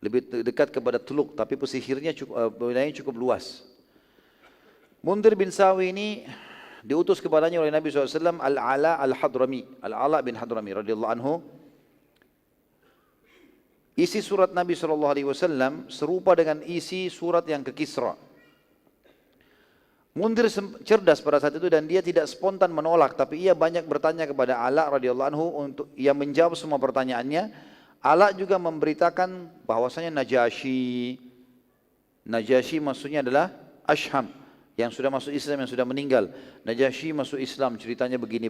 lebih dekat kepada Teluk, tapi pesisirnya wilayahnya cukup luas. Munzir bin Sawi ini diutus kepadanya oleh Nabi SAW Al-Ala Al-Hadrami, Al-Ala bin Hadrami radhiyallahu anhu. Isi surat Nabi SAW serupa dengan isi surat yang ke Kisra. Munzir cerdas pada saat itu dan dia tidak spontan menolak, tapi ia banyak bertanya kepada Ala radhiyallahu anhu untuk ia menjawab semua pertanyaannya. Ala juga memberitakan bahwasanya Najasyi maksudnya adalah Ashham, yang sudah masuk Islam, yang sudah meninggal. Najasyi masuk Islam, ceritanya begini.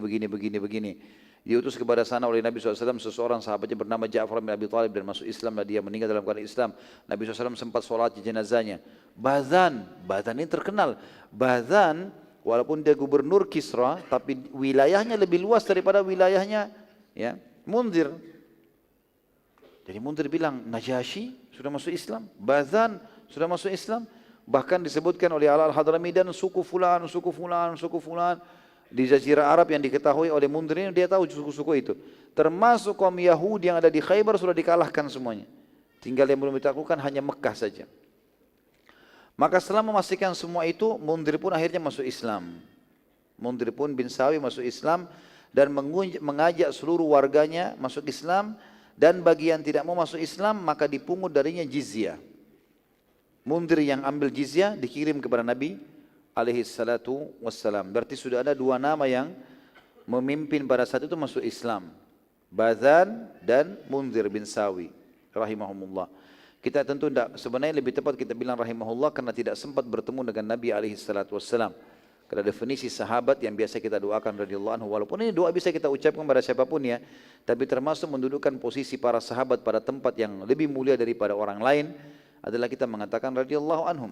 Diutus kepada sana oleh Nabi SAW seseorang sahabatnya bernama Ja'far bin Abi Thalib dan masuk Islam dan dia meninggal dalam keadaan Islam. Nabi SAW sempat sholat di jenazahnya. Bazan ini terkenal. Bazan walaupun dia gubernur Kisra, tapi wilayahnya lebih luas daripada wilayahnya ya Munzir. Jadi Munzir bilang, Najasyi sudah masuk Islam, Bazan sudah masuk Islam. Bahkan disebutkan oleh Al-Hadrami dan suku fulan. Di Jazirah Arab yang diketahui oleh Munzir ini, dia tahu suku-suku itu. Termasuk kaum Yahudi yang ada di Khaybar sudah dikalahkan semuanya. Tinggal yang belum ditaklukkan hanya Mekah saja. Maka setelah memastikan semua itu, Munzir pun akhirnya masuk Islam. Munzir pun bin Sawi masuk Islam dan mengajak seluruh warganya masuk Islam. Dan bagi yang tidak mau masuk Islam, maka dipungut darinya jizyah. Munzir yang ambil jizyah dikirim kepada Nabi alaihi salatu wassalam. Berarti sudah ada 2 nama yang memimpin pada saat itu masuk Islam. Bazan dan Munzir bin Sawi rahimahumullah. Kita tentu tidak, sebenarnya lebih tepat kita bilang rahimahullah karena tidak sempat bertemu dengan Nabi alaihi salatu wassalam. Karena definisi sahabat yang biasa kita doakan radhiyallahu anhu, walaupun ini doa bisa kita ucapkan pada siapapun ya, tapi termasuk mendudukkan posisi para sahabat pada tempat yang lebih mulia daripada orang lain adalah kita mengatakan radhiyallahu anhum.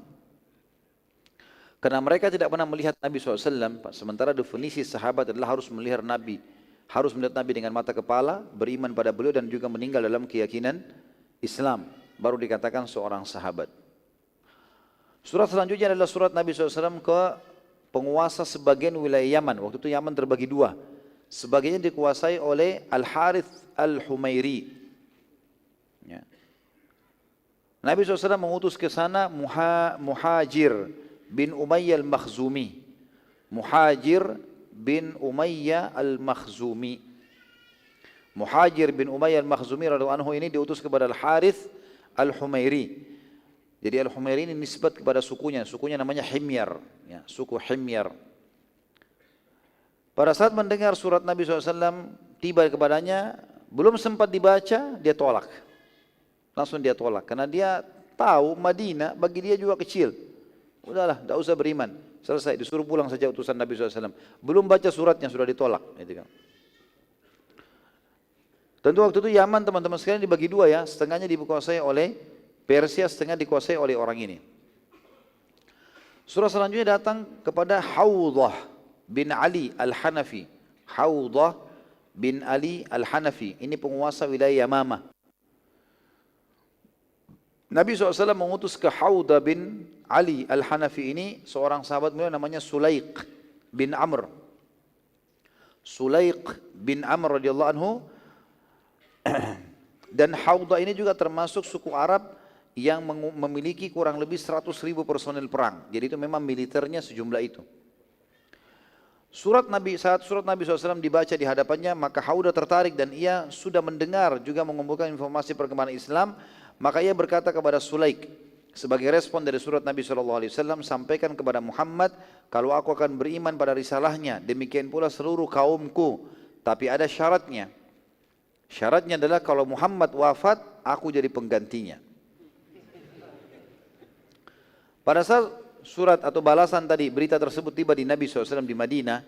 Karena mereka tidak pernah melihat Nabi SAW, sementara definisi sahabat adalah harus melihat Nabi dengan mata kepala, beriman pada beliau dan juga meninggal dalam keyakinan Islam, baru dikatakan seorang sahabat. Surat selanjutnya adalah surat Nabi SAW ke penguasa sebagian wilayah Yaman. Waktu itu Yaman terbagi 2, sebagiannya dikuasai oleh Al-Harith Al-Humairi ya. Nabi SAW mengutus ke sana Muhajir bin Umayyah al-Makhzumi. Muhajir bin Umayyah al-Makhzumi. Muhajir bin Umayyah al-Makhzumi radhiyallahu anhu ini diutus kepada Al-Harith Al-Humairi. Jadi Al-Humairi ini nisbat kepada sukunya namanya Himyar, ya, suku Himyar. Pada saat mendengar surat Nabi SAW tiba kepadanya, belum sempat dibaca, dia tolak. Langsung dia tolak, karena dia tahu Madinah bagi dia juga kecil. Udahlah, tidak usah beriman. Selesai, disuruh pulang saja utusan Nabi SAW. Belum baca suratnya sudah ditolak. Gitu kan. Tentu waktu itu Yaman teman-teman sekalian dibagi dua ya, setengahnya dikuasai oleh Persia, setengah dikuasai oleh orang ini. Surah selanjutnya datang kepada Hawdah bin Ali Al-Hanafi. Hawdah bin Ali Al-Hanafi, ini penguasa wilayah Yamamah. Nabi SAW mengutus ke Hawdah bin Ali Al-Hanafi ini, seorang sahabat beliau namanya Sulaiq bin Amr. Sulaiq bin Amr radhiyallahu anhu. Dan Hawdah ini juga termasuk suku Arab yang memiliki kurang lebih 100.000 personil perang. Jadi itu memang militernya sejumlah itu. Saat surat Nabi SAW dibaca di hadapannya, maka Hawdah tertarik dan ia sudah mendengar juga mengumpulkan informasi perkembangan Islam. Maka ia berkata kepada Sulaiq, sebagai respon dari surat Nabi SAW, sampaikan kepada Muhammad, kalau aku akan beriman pada risalahnya, demikian pula seluruh kaumku. Tapi ada syaratnya. Syaratnya adalah kalau Muhammad wafat, aku jadi penggantinya. Pada saat surat atau balasan tadi, berita tersebut tiba di Nabi SAW di Madinah,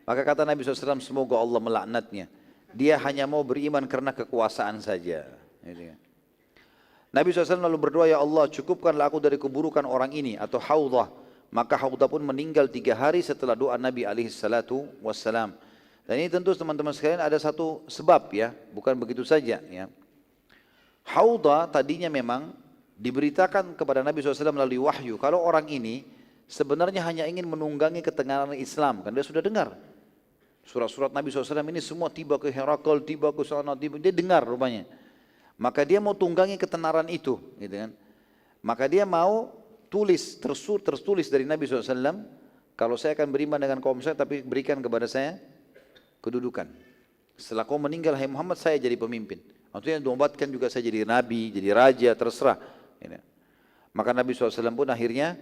maka kata Nabi SAW, semoga Allah melaknatnya. Dia hanya mau beriman karena kekuasaan saja. Nabi SAW lalu berdoa, ya Allah cukupkanlah aku dari keburukan orang ini atau Hawdah. Maka Hawdah pun meninggal 3 hari setelah doa Nabi SAW. Dan ini tentu teman-teman sekalian ada satu sebab ya, bukan begitu saja ya. Hawdah tadinya memang diberitakan kepada Nabi SAW melalui wahyu, kalau orang ini sebenarnya hanya ingin menunggangi ketenaran Islam, kan dia sudah dengar. Surat-surat Nabi SAW ini semua tiba ke Herakl, tiba ke sana, dia dengar rupanya. Maka dia mau tunggangi ketenaran itu, gitu kan. Maka dia mau tertulis dari Nabi SAW, kalau saya akan beriman dengan kaum saya, tapi berikan kepada saya kedudukan. Setelah kau meninggal, hai Muhammad, saya jadi pemimpin. Maksudnya diobatkan juga saya jadi nabi, jadi raja, terserah. Maka Nabi SAW pun akhirnya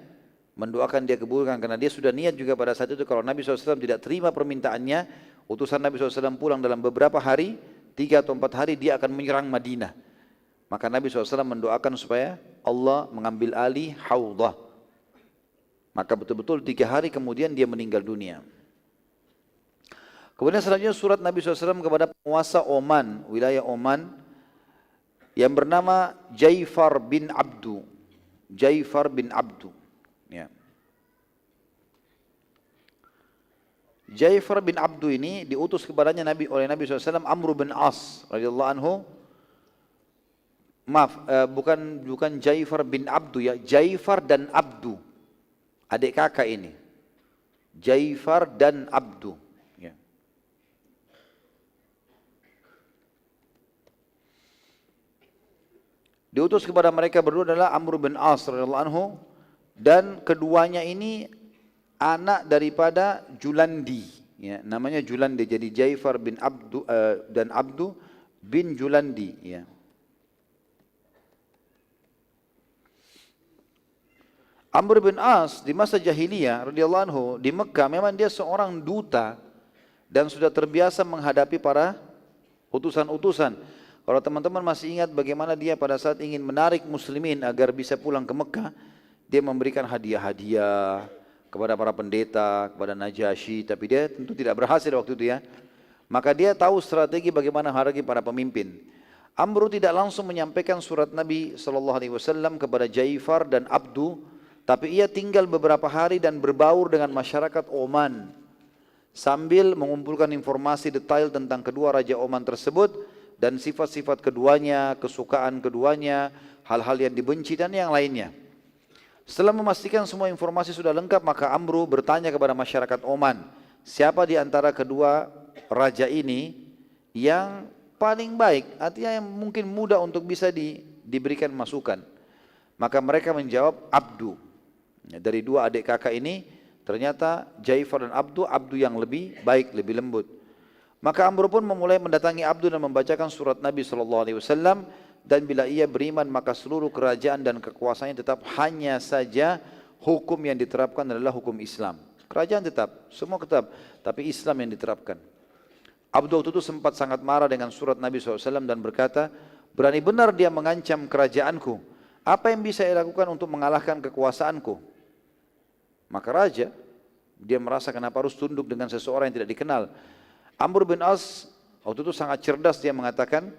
mendoakan dia keburukan, karena dia sudah niat juga pada saat itu, kalau Nabi SAW tidak terima permintaannya, utusan Nabi SAW pulang dalam beberapa hari, 3 atau 4 hari dia akan menyerang Madinah. Maka Nabi SAW mendoakan supaya Allah mengambil alih Hawdah. Maka betul-betul 3 hari kemudian dia meninggal dunia. Kemudian selanjutnya surat Nabi SAW kepada penguasa Oman, wilayah Oman, yang bernama Jaifar bin Abdu. Jaifar bin Abdu. Ya. Jaifar bin Abdu ini diutus kepadanya oleh Nabi SAW Amr bin As radhiyallahu anhu. Maaf, bukan Jaifar bin Abdu ya, Jaifar dan Abdu, adik kakak ini. Jaifar dan Abdu. Ya. Diutus kepada mereka berdua adalah Amr bin As radhiyallahu anhu, dan keduanya ini anak daripada Julandi, ya, namanya Julandi. Jadi Jaifar bin Abdu dan Abdu bin Julandi, ya. Amr bin As di masa jahiliyah radhiyallahu anhu di Mekah memang dia seorang duta dan sudah terbiasa menghadapi para utusan-utusan. Kalau teman-teman masih ingat bagaimana dia pada saat ingin menarik muslimin agar bisa pulang ke Mekah, dia memberikan hadiah-hadiah kepada para pendeta, kepada Najasyi, tapi dia tentu tidak berhasil waktu itu ya. Maka dia tahu strategi bagaimana menghadapi para pemimpin. Amr tidak langsung menyampaikan surat Nabi SAW kepada Jaifar dan Abdu, tapi ia tinggal beberapa hari dan berbaur dengan masyarakat Oman sambil mengumpulkan informasi detail tentang kedua raja Oman tersebut dan sifat-sifat keduanya, kesukaan keduanya, hal-hal yang dibenci dan yang lainnya. Setelah memastikan semua informasi sudah lengkap, maka Amru bertanya kepada masyarakat Oman, siapa di antara kedua raja ini yang paling baik, artinya yang mungkin mudah untuk bisa diberikan masukan. Maka mereka menjawab Abdu. Dari dua adik kakak ini, ternyata Jaifar dan Abdu yang lebih baik, lebih lembut. Maka Amr pun memulai mendatangi Abdu dan membacakan surat Nabi SAW, dan bila ia beriman maka seluruh kerajaan dan kekuasaannya tetap, hanya saja hukum yang diterapkan adalah hukum Islam. Kerajaan tetap, semua tetap, tapi Islam yang diterapkan. Abdu waktu itu sempat sangat marah dengan surat Nabi SAW dan berkata, berani benar dia mengancam kerajaanku. Apa yang bisa ia lakukan untuk mengalahkan kekuasaanku? Maka raja Dia merasa kenapa harus tunduk dengan seseorang yang tidak dikenal. Amr bin As waktu itu sangat cerdas, dia mengatakan,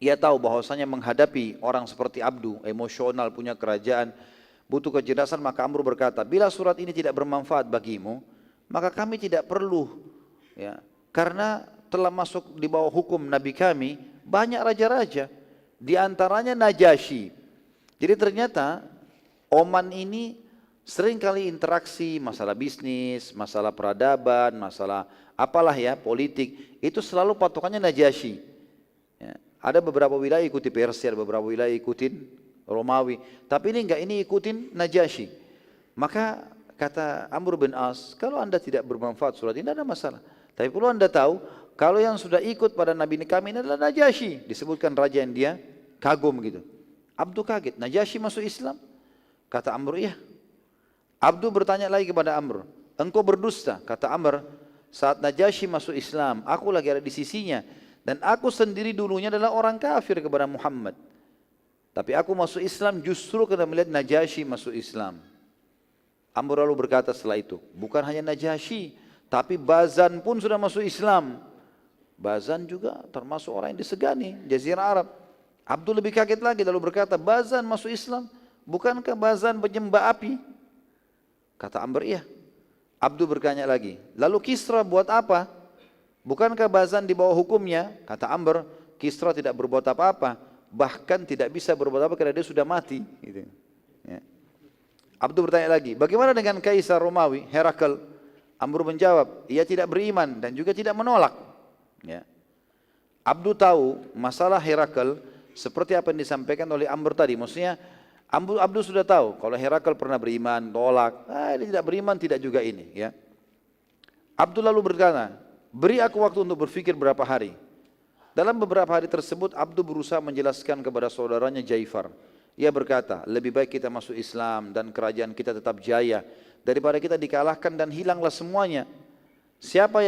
ia tahu bahwasanya menghadapi orang seperti Abdu, emosional, punya kerajaan, butuh kecerdasan, maka Amr berkata, bila surat ini tidak bermanfaat bagimu, maka kami tidak perlu, ya, karena telah masuk di bawah hukum Nabi kami banyak raja-raja, di antaranya Najasyi. Jadi ternyata Oman ini sering kali interaksi masalah bisnis, masalah peradaban, masalah apalah ya, politik, itu selalu patokannya Najasyi. Ya. Ada beberapa wilayah ikuti Persia, ada beberapa wilayah ikutin Romawi, tapi ini enggak, ini ikutin Najasyi. Maka kata Amr bin As, kalau anda tidak bermanfaat surat ini, tidak ada masalah. Tapi perlu anda tahu, kalau yang sudah ikut pada Nabi kami ini adalah Najasyi. Disebutkan raja yang dia kagum gitu. Abdu kaget, Najasyi masuk Islam? Kata Amr, iya. Abdu bertanya lagi kepada Amr, engkau berdusta? Kata Amr, saat Najasyi masuk Islam, aku lagi ada di sisinya. Dan aku sendiri dulunya adalah orang kafir kepada Muhammad. Tapi aku masuk Islam justru karena melihat Najasyi masuk Islam. Amr lalu berkata setelah itu, bukan hanya Najasyi, tapi Bazan pun sudah masuk Islam. Bazan juga termasuk orang yang disegani, Jazirah Arab. Abdul lebih kaget lagi lalu berkata, Bazan masuk Islam, bukankah Bazan penyembah api? Kata Amr, iya. Abdul bertanya lagi, lalu Kisra buat apa? Bukankah Bazan di bawah hukumnya? Kata Amr, Kisra tidak berbuat apa-apa, bahkan tidak bisa berbuat apa karena dia sudah mati. Gitu. Ya. Abdul bertanya lagi, bagaimana dengan Kaisar Romawi, Herakl? Amr menjawab, ia tidak beriman dan juga tidak menolak. Ya. Abdul tahu masalah Herakl seperti apa yang disampaikan oleh Amr tadi. Maksudnya Abdul sudah tahu kalau Herakl pernah beriman, tolak. Dia tidak beriman, tidak juga ini. Ya. Abdul lalu berkata, beri aku waktu untuk berpikir berapa hari. Dalam beberapa hari tersebut Abdul berusaha menjelaskan kepada saudaranya Jaifar. Ia berkata, lebih baik kita masuk Islam dan kerajaan kita tetap jaya daripada kita dikalahkan dan hilanglah semuanya. Siapa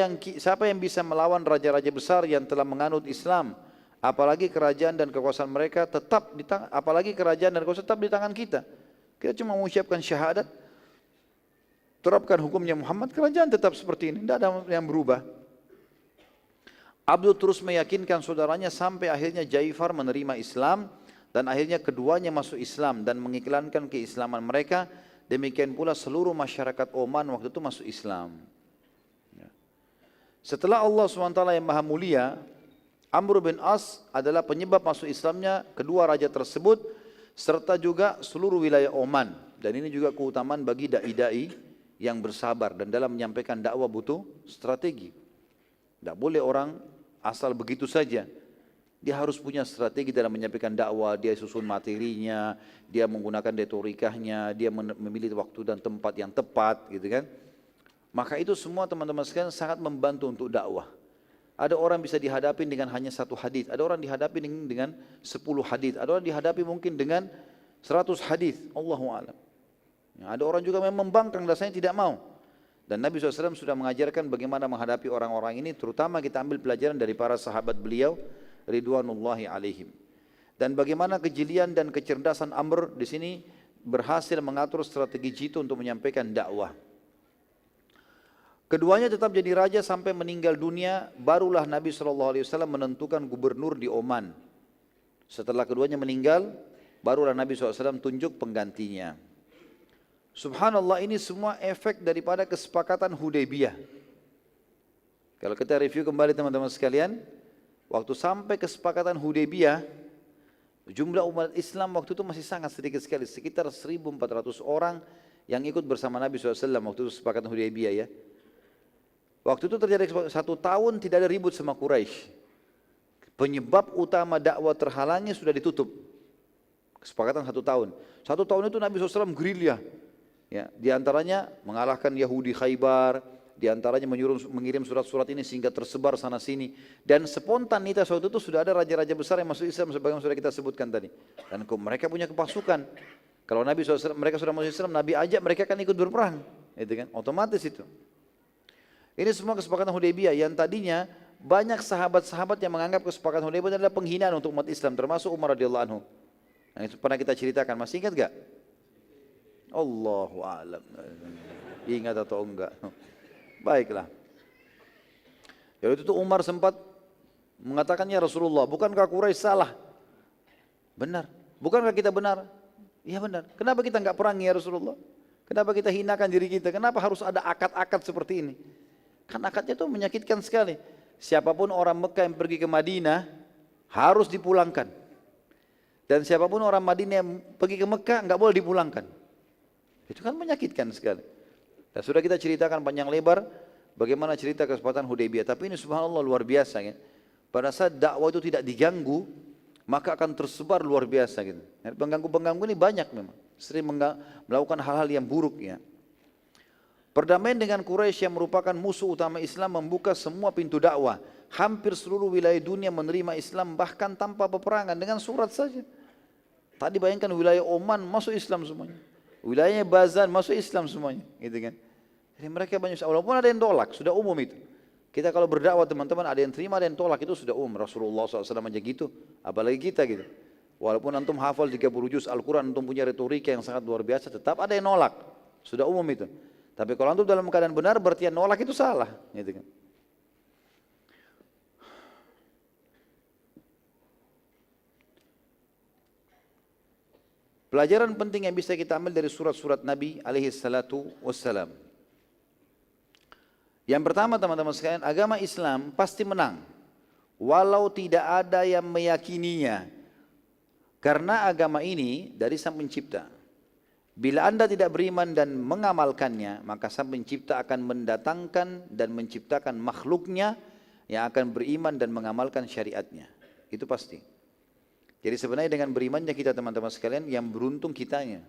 yang bisa melawan raja-raja besar yang telah menganut Islam? Apalagi kerajaan dan kekuasaan mereka tetap di tangan, apalagi kerajaan dan kekuasaan tetap di tangan kita. Kita cuma mengucapkan syahadat, terapkan hukumnya Muhammad, kerajaan tetap seperti ini, tidak ada yang berubah. Abdul terus meyakinkan saudaranya sampai akhirnya Jaifar menerima Islam dan akhirnya keduanya masuk Islam dan mengiklankan keislaman mereka. Demikian pula seluruh masyarakat Oman waktu itu masuk Islam. Setelah Allah SWT yang maha mulia, Amr bin As adalah penyebab masuk Islamnya kedua raja tersebut serta juga seluruh wilayah Oman. Dan ini juga keutamaan bagi dai-dai yang bersabar dan dalam menyampaikan dakwah butuh strategi. Tidak boleh orang asal begitu saja. Dia harus punya strategi dalam menyampaikan dakwah, dia susun materinya, dia menggunakan retorikanya, dia memilih waktu dan tempat yang tepat, gitu kan. Maka itu semua teman-teman sekalian sangat membantu untuk dakwah. Ada orang bisa dihadapi dengan hanya satu hadis, ada orang dihadapi dengan 10 hadis, ada orang dihadapi mungkin dengan 100 hadis. Allahu a'lam. Ya, ada orang juga memang membangkang rasanya tidak mau. Dan Nabi SAW sudah mengajarkan bagaimana menghadapi orang-orang ini, terutama kita ambil pelajaran dari para sahabat beliau ridwanullahi alaihim. Dan bagaimana kejelian dan kecerdasan Amr di sini berhasil mengatur strategi jitu untuk menyampaikan dakwah. Keduanya tetap jadi raja sampai meninggal dunia, barulah Nabi SAW menentukan gubernur di Oman. Setelah keduanya meninggal, barulah Nabi SAW tunjuk penggantinya. Subhanallah, ini semua efek daripada kesepakatan Hudaybiyah. Kalau kita review kembali teman-teman sekalian, waktu sampai kesepakatan Hudaybiyah, jumlah umat Islam waktu itu masih sangat sedikit sekali, sekitar 1.400 orang yang ikut bersama Nabi SAW waktu itu kesepakatan Hudaybiyah ya. Waktu itu terjadi 1 tahun tidak ada ribut sama Quraisy. Penyebab utama dakwah terhalangnya sudah ditutup. Kesepakatan 1 tahun. 1 tahun itu Nabi SAW gerilya. Ya, di antaranya mengalahkan Yahudi Khaybar, di antaranya mengirim surat-surat ini sehingga tersebar sana sini. Dan spontanitas waktu itu sudah ada raja-raja besar yang masuk Islam sebagaimana sudah kita sebutkan tadi. Dan mereka punya kepasukan. Kalau Nabi SAW, mereka sudah masuk Islam, Nabi ajak mereka kan ikut berperang. Itu kan, otomatis itu. Ini semua kesepakatan Hudaybiyah yang tadinya banyak sahabat-sahabat yang menganggap kesepakatan Hudaybiyah adalah penghinaan untuk umat Islam, termasuk Umar radhiyallahu anhu. Yang itu pernah kita ceritakan, masih ingat gak? Allahu a'lam. ingat atau enggak. Baiklah. Jadi itu Umar sempat mengatakannya Rasulullah, bukankah Quraisy salah? Benar. Bukankah kita benar? Iya benar. Kenapa kita enggak perangi ya Rasulullah? Kenapa kita hinakan diri kita? Kenapa harus ada akad-akad seperti ini? Kan akadnya itu menyakitkan sekali. Siapapun orang Mekah yang pergi ke Madinah harus dipulangkan. Dan siapapun orang Madinah yang pergi ke Mekah enggak boleh dipulangkan. Itu kan menyakitkan sekali. Dan sudah kita ceritakan panjang lebar bagaimana cerita kesempatan Hudaybiyah. Tapi ini subhanallah luar biasa ya. Pada saat dakwah itu tidak diganggu, maka akan tersebar luar biasa gitu. Pengganggu-pengganggu ini banyak memang. Sering melakukan hal-hal yang buruk ya. Perdamaian dengan Quraisy yang merupakan musuh utama Islam membuka semua pintu dakwah. Hampir seluruh wilayah dunia menerima Islam bahkan tanpa peperangan dengan surat saja. Tadi bayangkan wilayah Oman masuk Islam semuanya. Wilayahnya Bazan masuk Islam semuanya, gitu kan. Jadi mereka banyak, walaupun ada yang tolak, sudah umum itu. Kita kalau berdakwah teman-teman ada yang terima, ada yang tolak, itu sudah umum. Rasulullah SAW aja gitu, apalagi kita gitu. Walaupun antum hafal 30 juz Al-Quran, antum punya retorika yang sangat luar biasa, tetap ada yang nolak. Sudah umum itu. Tapi kalau antum dalam keadaan benar, berarti yang nolak itu salah. Gitu kan. Pelajaran penting yang bisa kita ambil dari surat-surat Nabi alaihi salatu wassalam. Yang pertama teman-teman sekalian, agama Islam pasti menang. Walau tidak ada yang meyakininya. Karena agama ini dari Sang Pencipta. Bila Anda tidak beriman dan mengamalkannya, maka Sang Pencipta akan mendatangkan dan menciptakan makhluknya yang akan beriman dan mengamalkan syariatnya. Itu pasti. Jadi sebenarnya dengan berimannya kita teman-teman sekalian, yang beruntung kitanya.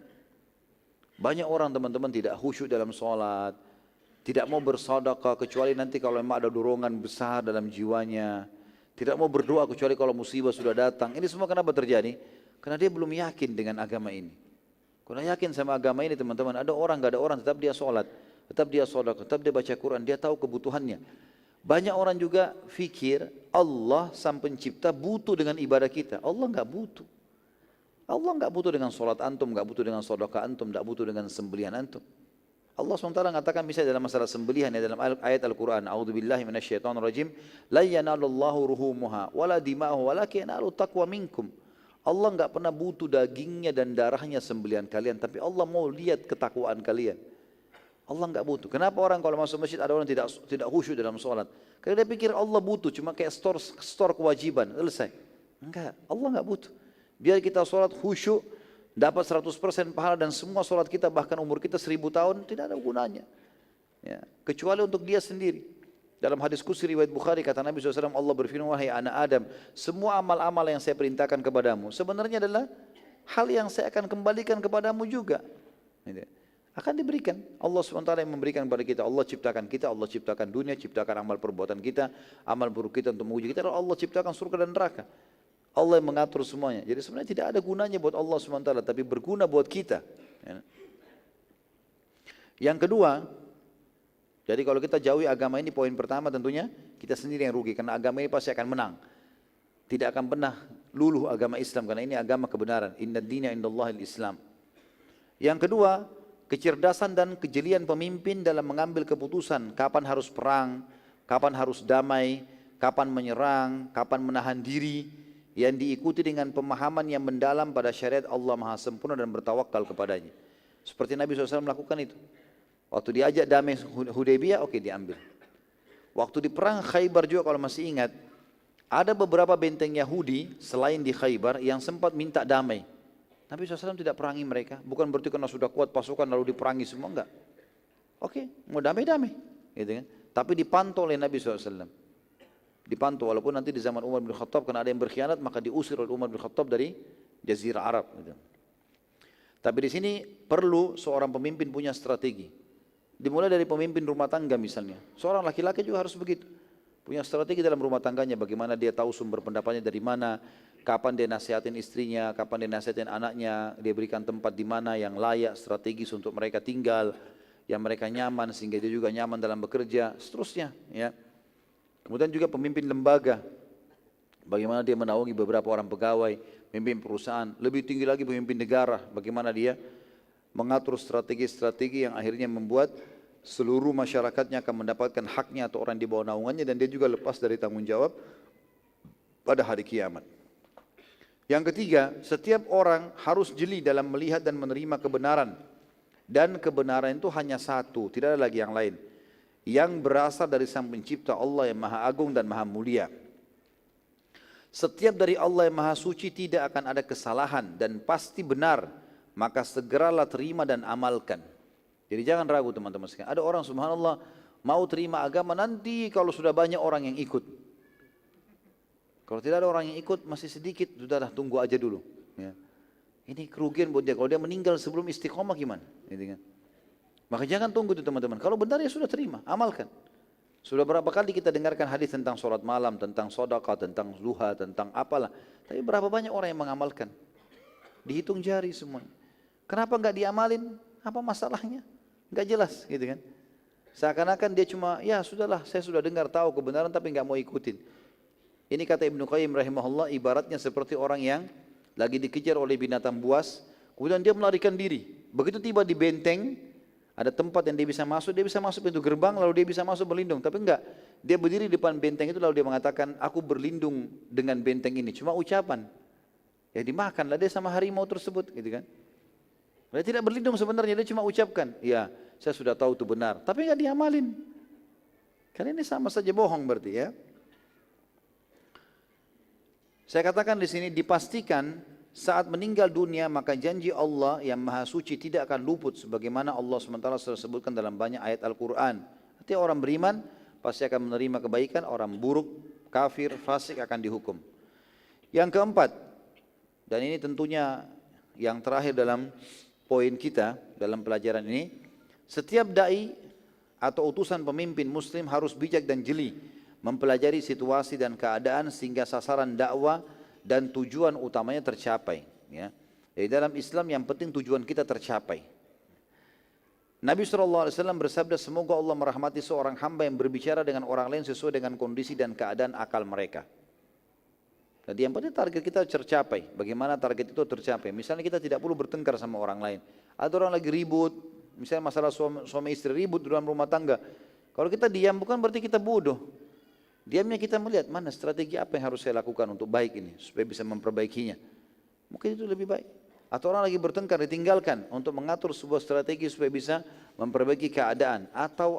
Banyak orang teman-teman tidak khusyuk dalam sholat, tidak mau bersedekah kecuali nanti kalau memang ada dorongan besar dalam jiwanya. Tidak mau berdoa kecuali kalau musibah sudah datang. Ini semua kenapa terjadi? Karena dia belum yakin dengan agama ini. Kalau yakin sama agama ini teman-teman, ada orang, gak ada orang, tetap dia sholat, tetap dia sedekah, tetap dia baca Quran, dia tahu kebutuhannya. Banyak orang juga fikir Allah Sang Pencipta butuh dengan ibadah kita. Allah enggak butuh. Allah enggak butuh dengan sholat antum, enggak butuh dengan sedekah antum, enggak butuh dengan sembelihan antum. Allah SWT mengatakan misalnya dalam masalah sembelihan ya, dalam ayat Al-Quran, A'udzubillahi minasyaitonirrajim, la yanalullahu ruhumuha wala dima'uhu walakin yanalu taqwa minkum. Allah enggak pernah butuh dagingnya dan darahnya sembelihan kalian, tapi Allah mau lihat ketakwaan kalian. Allah enggak butuh. Kenapa orang kalau masuk masjid ada orang tidak khusyuk dalam sholat? Karena dia pikir Allah butuh, cuma kayak store kewajiban, selesai. Enggak, Allah enggak butuh. Biar kita sholat khusyuk, dapat 100% pahala dan semua sholat kita bahkan umur kita 1000 tahun tidak ada gunanya. Ya, kecuali untuk dia sendiri. Dalam hadis qudsi riwayat Bukhari kata Nabi SAW, Allah berfirman, wahai anak Adam, semua amal-amal yang saya perintahkan kepadamu sebenarnya adalah hal yang saya akan kembalikan kepadamu juga. Akan diberikan. Allah SWT yang memberikan kepada kita. Allah ciptakan kita, Allah ciptakan dunia, ciptakan amal perbuatan kita, amal buruk kita untuk menguji kita. Allah ciptakan surga dan neraka. Allah yang mengatur semuanya. Jadi sebenarnya tidak ada gunanya buat Allah SWT, tapi berguna buat kita. Yang kedua, jadi kalau kita jauhi agama ini, poin pertama tentunya kita sendiri yang rugi, karena agama ini pasti akan menang. Tidak akan pernah luluh agama Islam, karena ini agama kebenaran. Inna dina indallahil Islam. Yang kedua, kecerdasan dan kejelian pemimpin dalam mengambil keputusan, kapan harus perang, kapan harus damai, kapan menyerang, kapan menahan diri, yang diikuti dengan pemahaman yang mendalam pada syariat Allah Maha Sempurna dan bertawakal kepadanya. Seperti Nabi SAW melakukan itu. Waktu diajak damai Hudaybiyah, oke diambil. Waktu di perang Khaybar juga kalau masih ingat, ada beberapa benteng Yahudi selain di Khaybar yang sempat minta damai. Nabi SAW tidak perangi mereka, bukan berarti karena sudah kuat pasukan lalu diperangi semua, enggak. Oke, mau damai-damai, gitu kan. Tapi dipantau oleh Nabi SAW. Dipantau, walaupun nanti di zaman Umar bin Khattab karena ada yang berkhianat maka diusir oleh Umar bin Khattab dari Jazirah Arab. Gitu. Tapi di sini perlu seorang pemimpin punya strategi. Dimulai dari pemimpin rumah tangga misalnya. Seorang laki-laki juga harus begitu. Punya strategi dalam rumah tangganya, bagaimana dia tahu sumber pendapatnya dari mana, kapan dia nasihatin istrinya, kapan dia nasihatin anaknya, dia berikan tempat di mana yang layak, strategis untuk mereka tinggal, yang mereka nyaman sehingga dia juga nyaman dalam bekerja, seterusnya. Ya. Kemudian juga pemimpin lembaga, bagaimana dia menaungi beberapa orang pegawai, pemimpin perusahaan, lebih tinggi lagi pemimpin negara, bagaimana dia mengatur strategi-strategi yang akhirnya membuat seluruh masyarakatnya akan mendapatkan haknya atau orang di bawah naungannya, dan dia juga lepas dari tanggung jawab pada hari kiamat. Yang ketiga, setiap orang harus jeli dalam melihat dan menerima kebenaran. Dan kebenaran itu hanya satu, tidak ada lagi yang lain. Yang berasal dari Sang Pencipta Allah yang Maha Agung dan Maha Mulia. Setiap dari Allah yang Maha Suci tidak akan ada kesalahan dan pasti benar. Maka segeralah terima dan amalkan. Jadi jangan ragu teman-teman sekalian. Ada orang subhanallah mau terima agama nanti kalau sudah banyak orang yang ikut. Kalau tidak ada orang yang ikut masih sedikit, sudahlah tunggu aja dulu. Ya. Ini kerugian buat dia. Kalau dia meninggal sebelum istiqomah gimana? Gitu kan? Maka jangan tunggu itu teman-teman. Kalau benar ya sudah terima, amalkan. Sudah berapa kali kita dengarkan hadis tentang sholat malam, tentang sedekah, tentang duha, tentang apalah. Tapi berapa banyak orang yang mengamalkan? Dihitung jari semuanya. Kenapa enggak diamalin? Apa masalahnya? Enggak jelas, gitu kan? Seakan-akan dia cuma, ya sudahlah, saya sudah dengar tahu kebenaran tapi enggak mau ikutin. Ini kata Ibnu Qayyim rahimahullah, ibaratnya seperti orang yang lagi dikejar oleh binatang buas, kemudian dia melarikan diri. Begitu tiba di benteng, ada tempat yang dia bisa masuk pintu gerbang, lalu dia bisa masuk berlindung. Tapi enggak, dia berdiri di depan benteng itu lalu dia mengatakan, aku berlindung dengan benteng ini. Cuma ucapan. Ya dimakanlah dia sama harimau tersebut, gitu kan. Dia tidak berlindung sebenarnya, dia cuma ucapkan, ya saya sudah tahu itu benar. Tapi enggak diamalin. Karena ini sama saja bohong berarti ya. Saya katakan di sini dipastikan saat meninggal dunia maka janji Allah yang Maha Suci tidak akan luput sebagaimana Allah SWT sudah sebutkan dalam banyak ayat Al-Quran. Artinya orang beriman pasti akan menerima kebaikan, orang buruk, kafir, fasik akan dihukum. Yang keempat, dan ini tentunya yang terakhir dalam poin kita dalam pelajaran ini, setiap dai atau utusan pemimpin muslim harus bijak dan jeli mempelajari situasi dan keadaan sehingga sasaran dakwah dan tujuan utamanya tercapai. Ya. Jadi dalam Islam yang penting tujuan kita tercapai. Nabi SAW bersabda, semoga Allah merahmati seorang hamba yang berbicara dengan orang lain sesuai dengan kondisi dan keadaan akal mereka. Jadi yang penting target kita tercapai. Bagaimana target itu tercapai? Misalnya kita tidak perlu bertengkar sama orang lain. Ada orang lagi ribut, misalnya masalah suami istri ribut dalam rumah tangga. Kalau kita diam bukan berarti kita bodoh. Diamnya kita melihat mana strategi apa yang harus saya lakukan untuk baik ini supaya bisa memperbaikinya. Mungkin itu lebih baik. Atau orang lagi bertengkar ditinggalkan untuk mengatur sebuah strategi supaya bisa memperbaiki keadaan. Atau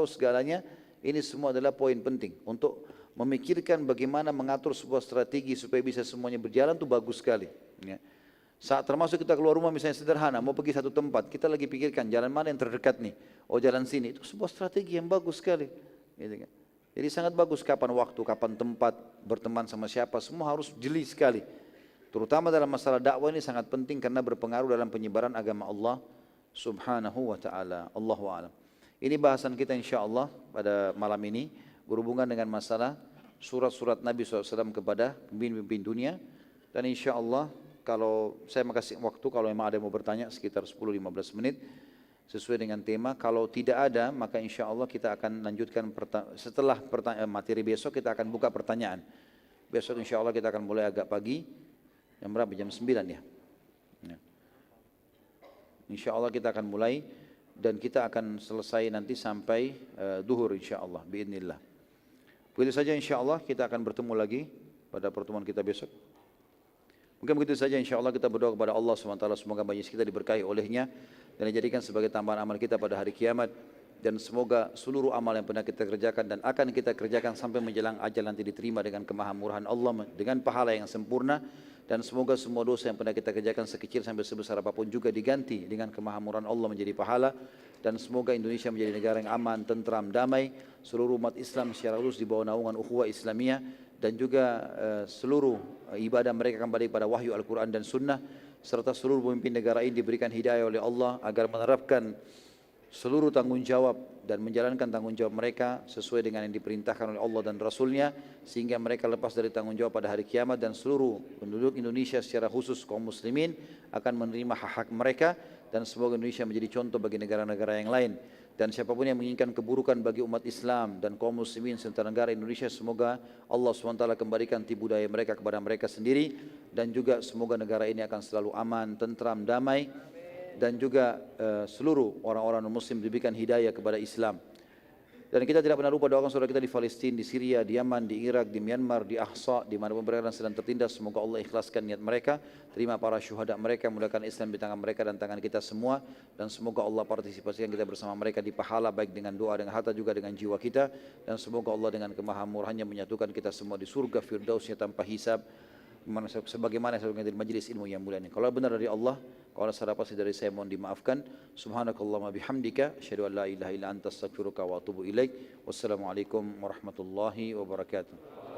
segalanya, ini semua adalah poin penting untuk memikirkan bagaimana mengatur sebuah strategi supaya bisa semuanya berjalan itu bagus sekali. Ya. Saat termasuk kita keluar rumah misalnya sederhana, mau pergi satu tempat, kita lagi pikirkan jalan mana yang terdekat nih. Oh jalan sini, itu sebuah strategi yang bagus sekali. Gitu kan. Jadi sangat bagus kapan waktu, kapan tempat, berteman sama siapa, semua harus jeli sekali. Terutama dalam masalah dakwah ini sangat penting karena berpengaruh dalam penyebaran agama Allah subhanahu wa ta'ala. Allahu a'lam. Ini bahasan kita insyaAllah pada malam ini berhubungan dengan masalah surat-surat Nabi SAW kepada pemimpin dunia. Dan insyaAllah kalau saya makasih waktu, kalau memang ada yang mau bertanya sekitar 10-15 menit. Sesuai dengan tema, kalau tidak ada maka insya Allah kita akan lanjutkan setelah materi besok kita akan buka pertanyaan. Besok insya Allah kita akan mulai agak pagi, jam berapa? Jam 9 ya. Insya Allah kita akan mulai dan kita akan selesai nanti sampai duhur insya Allah, biidznillah. Begitu saja insya Allah kita akan bertemu lagi pada pertemuan kita besok. Mungkin begitu saja insya Allah kita berdoa kepada Allah SWT semoga majlis kita diberkahi olehnya dan dijadikan sebagai tambahan amal kita pada hari kiamat dan semoga seluruh amal yang pernah kita kerjakan dan akan kita kerjakan sampai menjelang ajal nanti diterima dengan kemahamurahan Allah dengan pahala yang sempurna dan semoga semua dosa yang pernah kita kerjakan sekecil sampai sebesar apapun juga diganti dengan kemahamurahan Allah menjadi pahala dan semoga Indonesia menjadi negara yang aman, tentram, damai, seluruh umat Islam secara lurus di bawah naungan ukhuwah Islamiyah dan juga seluruh ibadah mereka kembali pada wahyu Al-Quran dan Sunnah serta seluruh pemimpin negara ini diberikan hidayah oleh Allah agar menerapkan seluruh tanggung jawab dan menjalankan tanggung jawab mereka sesuai dengan yang diperintahkan oleh Allah dan Rasulnya sehingga mereka lepas dari tanggung jawab pada hari kiamat dan seluruh penduduk Indonesia secara khusus kaum muslimin akan menerima hak-hak mereka dan semoga Indonesia menjadi contoh bagi negara-negara yang lain dan siapapun yang menginginkan keburukan bagi umat Islam dan kaum muslimin serta negara Indonesia semoga Allah SWT kembalikan tipu daya mereka kepada mereka sendiri dan juga semoga negara ini akan selalu aman, tentram, damai dan juga seluruh orang-orang muslim diberikan hidayah kepada Islam. Dan kita tidak pernah lupa doakan saudara kita di Palestina, di Syria, di Yaman, di Irak, di Myanmar, di Ahsa, di mana mereka sedang tertindas. Semoga Allah ikhlaskan niat mereka, terima para syuhada mereka, mudahkan Islam di tangan mereka dan tangan kita semua. Dan semoga Allah partisipasikan kita bersama mereka di pahala, baik dengan doa, dengan harta, juga dengan jiwa kita. Dan semoga Allah dengan kemahamurahannya menyatukan kita semua di surga firdausnya tanpa hisab, sebagaimana sebagaimana di majelis ilmu yang mulia ini. Kalau benar dari Allah, kalau ada salah pasti dari saya mohon dimaafkan. Subhanakallahumma bihamdika asyhadu an la ilaha illa anta astaghfiruka wa atubu ilaik. Wassalamualaikum warahmatullahi wabarakatuh.